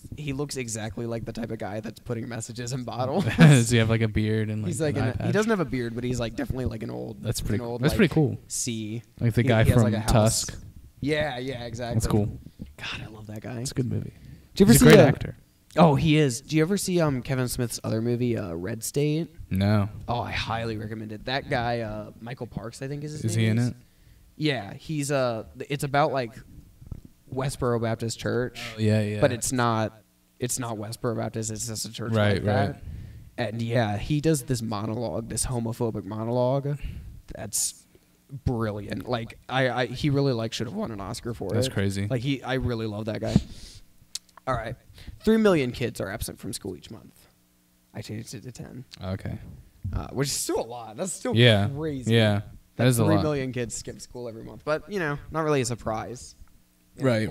exactly like the type of guy that's putting messages in bottles. Does he have like a beard and like He's like an eye he patch? doesn't have a beard, but he's like definitely like an old. That's pretty. An old, That's like, pretty cool. C. Like the guy He has, from like, a house. Tusk. Yeah, exactly. That's cool. God, I love that guy. It's a good movie. Do you ever He's see a great actor. Oh, he is. Do you ever see Kevin Smith's other movie, Red State? No. Oh, I highly recommend it. That guy, Michael Parks, I think is his name. Is he in it? Yeah, he's it's about like Westboro Baptist Church. Oh, yeah. But it's not Westboro Baptist. It's just a church Right, like that. right. And yeah, he does this monologue, this homophobic monologue. That's brilliant. Like he really like should have won an Oscar for it. That's crazy. Like I really love that guy. All right, 3 million kids are absent from school each month. I changed it to 10. Okay. Which is still a lot. That's still crazy. Yeah. That is a lot. 3 million kids skip school every month. But, not really a surprise. Right.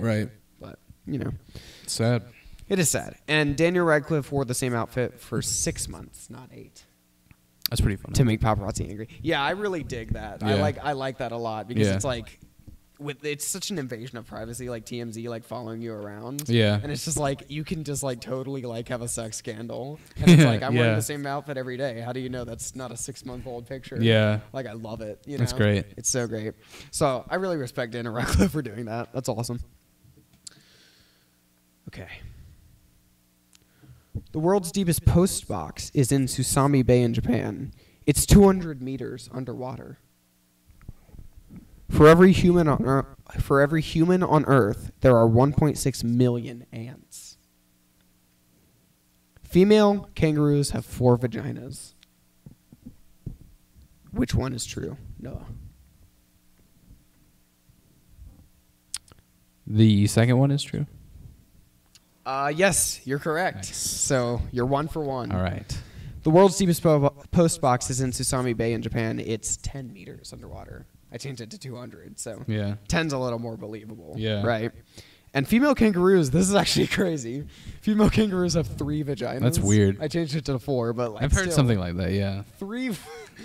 But, It's sad. it is sad. And Daniel Radcliffe wore the same outfit for 6 months, not 8, That's pretty funny. to make paparazzi angry. Yeah, I really dig that. Yeah. I like that a lot because Yeah. it's like it's such an invasion of privacy, like TMZ like following you around. Yeah. And it's just like you can just like totally like have a sex scandal. And it's like I'm wearing Yeah. the same outfit every day. How do you know that's not a 6-month-old picture? Yeah. Like I love it. That's great. It's so great. So I really respect Daniel Radcliffe for doing that. That's awesome. Okay. The world's deepest post box is in Susami Bay in Japan. It's 200 meters underwater. For every human on Earth, there are 1.6 million ants. Female kangaroos have 4 vaginas. Which one is true? Noah. The second one is true. Yes, you're correct. Nice. So you're 1 for 1. All right. The world's deepest post box is in Susami Bay in Japan. It's 10 meters underwater. I changed it to 200, so Yeah. 10's a little more believable. Yeah. Right? And female kangaroos, this is actually crazy. Female kangaroos have 3 vaginas. That's weird. I changed it to 4, but like I've heard still, something like that. Yeah. 3.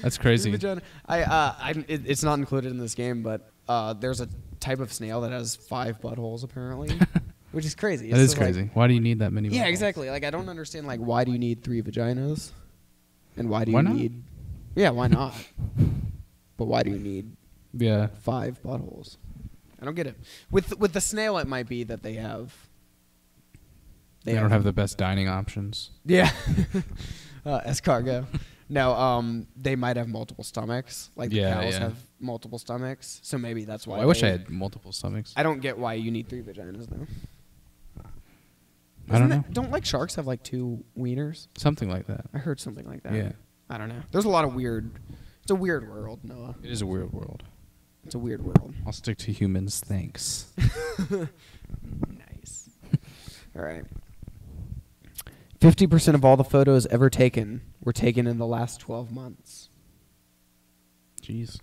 That's crazy. 3 vagina. It's not included in this game, but there's a type of snail that has 5 buttholes apparently, which is crazy. That It's is just, like- crazy. Why do you need that many? yeah, buttholes? exactly. Like I don't understand. Like why do you need 3 vaginas? And why do Why you not? need? Yeah, why not? But why do you need Yeah. 5 buttholes? I don't get it. With the snail, it might be that they have. They don't have the best dining options. Yeah. Escargot. No, they might have multiple stomachs. Like the Yeah, cows yeah. have multiple stomachs, so maybe that's why. I wish I had multiple stomachs. I don't get why you need 3 vaginas though. I don't know. Don't like sharks have like 2 wieners? Something like that. I heard something like that. Yeah. I don't know. There's a lot of weird. It's a weird world, Noah. It is a weird world. It's a weird world. I'll stick to humans, thanks. Nice. All right. 50% of all the photos ever taken were taken in the last 12 months. Jeez.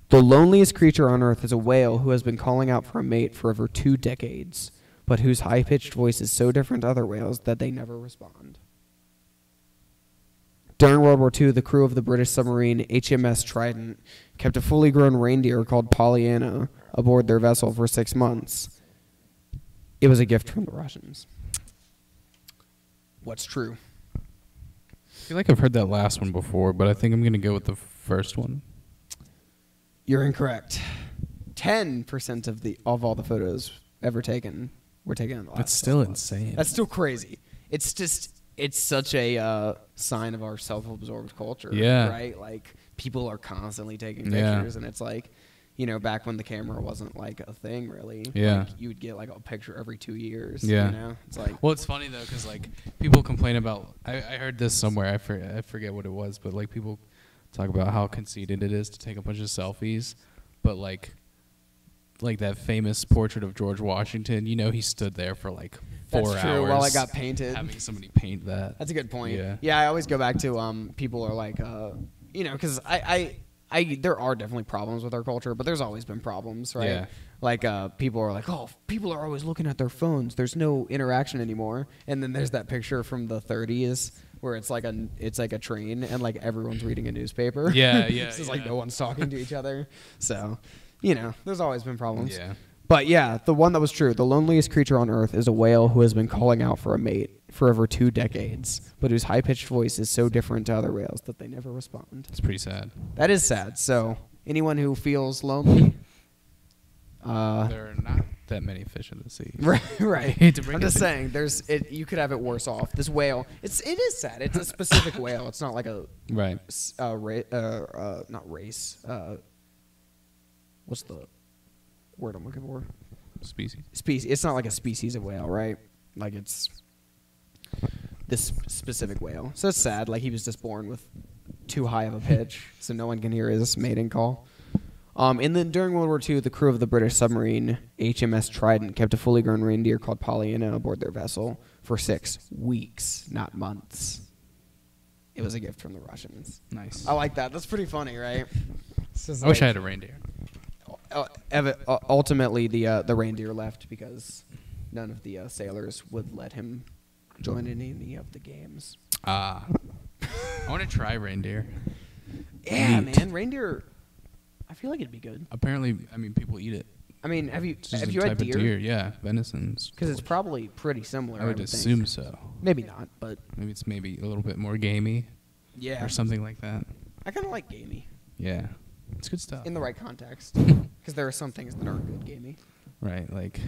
The loneliest creature on Earth is a whale who has been calling out for a mate for over 2 decades, but whose high-pitched voice is so different to other whales that they never respond. During World War II, the crew of the British submarine HMS Trident kept a fully grown reindeer called Pollyanna aboard their vessel for 6 months. It was a gift from the Russians. What's true? I feel like I've heard that last one before, but I think I'm going to go with the first one. You're incorrect. 10% of all the photos ever taken were taken in the last. That's still insane. That's still crazy. It's such a sign of our self-absorbed culture. Yeah. Right? Like, people are constantly taking pictures, and it's like, you know, back when the camera wasn't like a thing, really. Yeah. Like, you would get like a picture every 2 years. Yeah. You know? It's like. Well, it's funny though, because like people complain about. I heard this somewhere. I forget what it was, but like people talk about how conceited it is to take a bunch of selfies, but like that famous portrait of George Washington. You know, he stood there for like 4 hours. That's true. While it got painted. Having somebody paint that. That's a good point. Yeah. Yeah. I always go back to people are like, you know, because there are definitely problems with our culture, but there's always been problems, right? Yeah. Like people are like, oh, people are always looking at their phones. There's no interaction anymore. And then there's that picture from the 30s where it's like a train and like everyone's reading a newspaper. Yeah, yeah. It's just like no one's talking to each other. So, you know, there's always been problems. Yeah. But yeah, the one that was true, the loneliest creature on Earth is a whale who has been calling out for a mate for over 2 decades, but whose high-pitched voice is so different to other whales that they never respond. It's pretty sad. That is sad. So anyone who feels lonely, There are not that many fish in the sea. right. I'm just saying, you could have it worse off. This whale, it is sad. It's a specific whale. It's not like a right. Not race. What's the word I'm looking for? Species. It's not like a species of whale, right? Like it's this specific whale. So it's sad. Like he was just born with too high of a pitch, so no one can hear his mating call. And then during World War II, the crew of the British submarine HMS Trident kept a fully grown reindeer called Pollyanna aboard their vessel for 6 weeks, not months. It was a gift from the Russians. Nice. I like that. That's pretty funny, right? I wish I had a reindeer. Ultimately, the reindeer left because none of the sailors would let him join in any of the games. I want to try reindeer. Yeah, Meat. man, reindeer. I feel like it'd be good. Apparently, I mean, people eat it. I mean, have you It's just a had type of deer? Yeah, venison's. Because it's probably pretty similar. I would think. assume so. Maybe not, but Maybe it's maybe a little bit more gamey yeah, or something like that. I kind of like gamey Yeah, it's good stuff. in the right context. Because there are some things that aren't good gamey. Right, like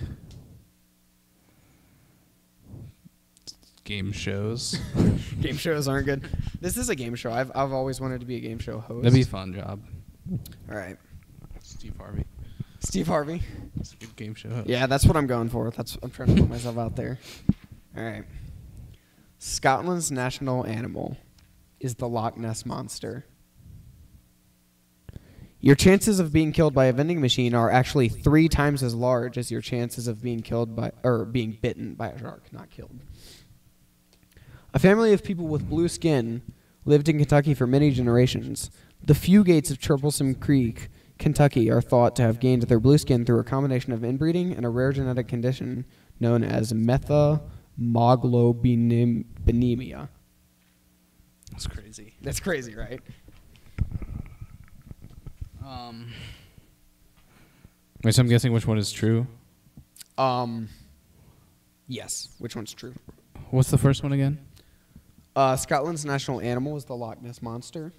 game shows. Game shows aren't good. This is a game show. I've always wanted to be a game show host. That'd be a fun job. All right. Steve Harvey. Steve Harvey. It's a good game show host. Yeah, that's what I'm going for. I'm trying to put myself out there. All right. Scotland's national animal is the Loch Ness Monster. Your chances of being killed by a vending machine are actually 3 times as large as your chances of being being bitten by a shark, not killed. A family of people with blue skin lived in Kentucky for many generations. The Fugates of Troublesome Creek, Kentucky, are thought to have gained their blue skin through a combination of inbreeding and a rare genetic condition known as methemoglobinemia. That's crazy. That's crazy, right? Wait, so I'm guessing which one is true? Yes. Which one's true? What's the first one again? Scotland's national animal is the Loch Ness Monster.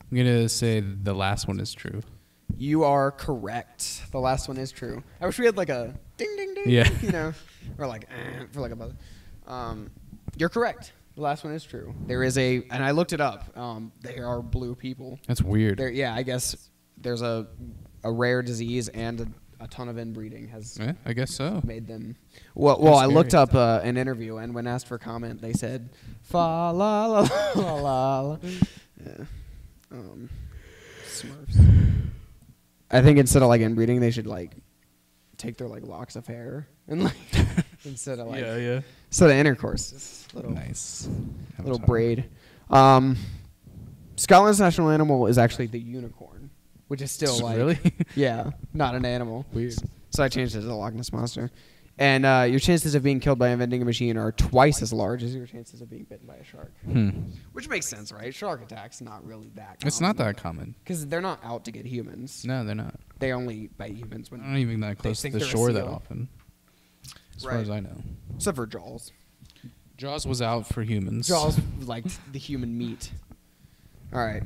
I'm going to say the last one is true. You are correct. The last one is true. I wish we had like a ding, ding, ding. Yeah. You know, or like for like a buzz. You're correct. The last one is true. There is and I looked it up. They are blue people. That's weird. Yeah, I guess there's a rare disease and a ton of inbreeding has I guess so. made them. Well, I looked up an interview, and when asked for comment, they said, "Fa la la la la la." Yeah. Smurfs. I think instead of like inbreeding, they should like take their like locks of hair and like instead of like instead of intercourse, just little nice little braid. Scotland's national animal is actually the unicorn, which is still like really not an animal. weird. So I changed it to the Loch Ness Monster. And your chances of being killed by a vending machine are twice as large as your chances of being bitten by a shark. Which makes sense, right? Shark attacks not really that common. It's not that common. Because they're not out to get humans. No, they're not. They only bite humans when they're not even that close to the shore that often. As far as I know. Except for Jaws. Jaws was out for humans. Jaws liked the human meat. All right.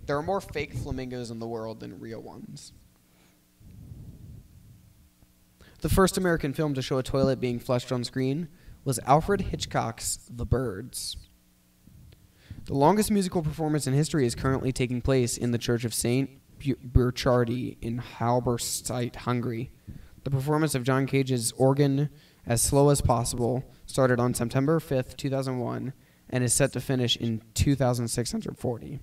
There are more fake flamingos in the world than real ones. The first American film to show a toilet being flushed on screen was Alfred Hitchcock's The Birds. The longest musical performance in history is currently taking place in the Church of St. Burchardi in Halberstadt, Hungary. The performance of John Cage's organ, As Slow as Possible, started on September 5th, 2001, and is set to finish in 2640.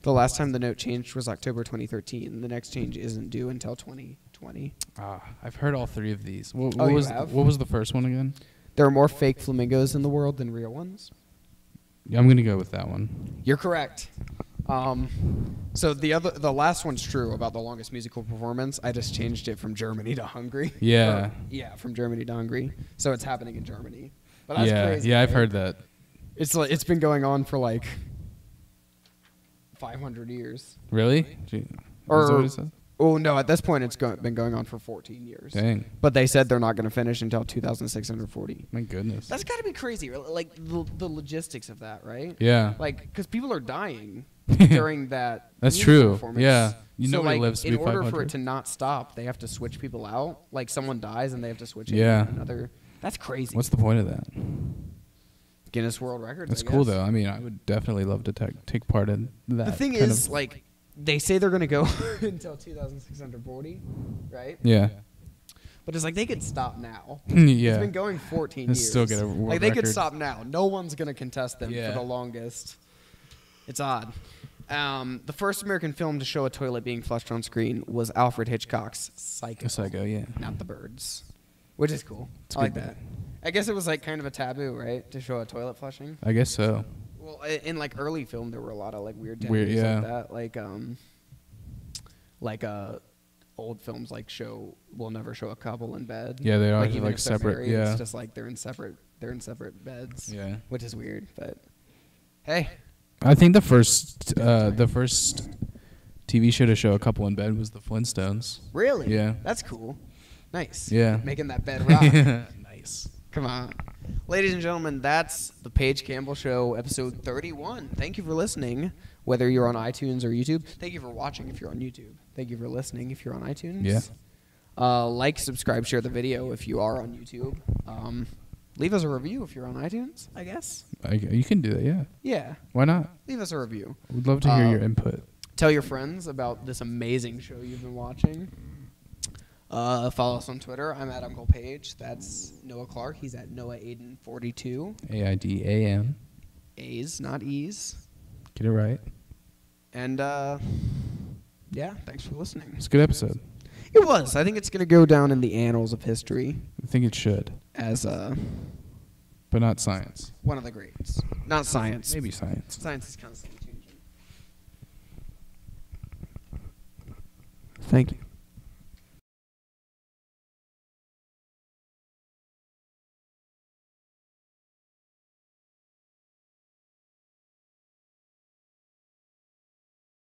The last time the note changed was October 2013. The next change isn't due until 2020. I've heard all three of these. What have? was the first one again? There are more fake flamingos in the world than real ones. Yeah, I'm going to go with that one. You're correct. So the last one's true about the longest musical performance. I just changed it from Germany to Hungary. Yeah. From Germany to Hungary. So it's happening in Germany. But that's crazy. Yeah, right? I've heard that. It's like it's been going on for like 500 years. Really? Oh no! At this point, it's been going on for 14 years. Dang. But they said they're not going to finish until 2640. My goodness. That's got to be crazy. Like the logistics of that, right? Yeah. Like because people are dying during that. That's true. Performance. Yeah. Nobody lives to be in order 500. for it to not stop, they have to switch people out. Like someone dies and they have to switch. Yeah. Another. That's crazy. What's the point of that? Guinness World Records. That's cool though. I mean, I would definitely love to take part in that. The thing is, like, they say they're going to go until 2640, right? Yeah. But it's like they could stop now. Yeah. It's been going 14 years. Still get a world like they could record. stop now. No one's going to contest them Yeah. for the longest. It's odd. The first American film to show a toilet being flushed on screen was Alfred Hitchcock's Psycho. Psycho, yeah. Not The Birds, which is cool. It's I like good. that. I guess it was like kind of a taboo, right, to show a toilet flushing. I guess so. Well, in like early film, there were a lot of like weird Weird, taboos yeah. like that. Like old films like will never show a couple in bed. Yeah, they are like, even like if they're separate. married, Yeah. It's just like they're in separate beds. Yeah. Which is weird, but hey. I think the first TV show to show a couple in bed was the Flintstones. Really? Yeah. That's cool. Nice. Yeah. Making that bed rock. Nice. Come on. Ladies and gentlemen, that's the Paige Campbell Show, episode 31. Thank you for listening, whether you're on iTunes or YouTube. Thank you for watching if you're on YouTube. Thank you for listening if you're on iTunes. Yeah. Like, subscribe, share the video if you are on YouTube. Leave us a review if you're on iTunes, I guess. You can do that, yeah. Yeah. Why not? Leave us a review. We'd love to hear your input. Tell your friends about this amazing show you've been watching. Follow us on Twitter. I'm at Uncle Paige. That's Noah Clarke. He's at Noah Aiden 42. AIDAN. A's, not E's. Get it right. And yeah, thanks for listening. It's a good episode. It was. I think it's gonna go down in the annals of history I think it should. as But not science. one of the greats. Not science. Maybe science. Science is constantly changing. Thank you.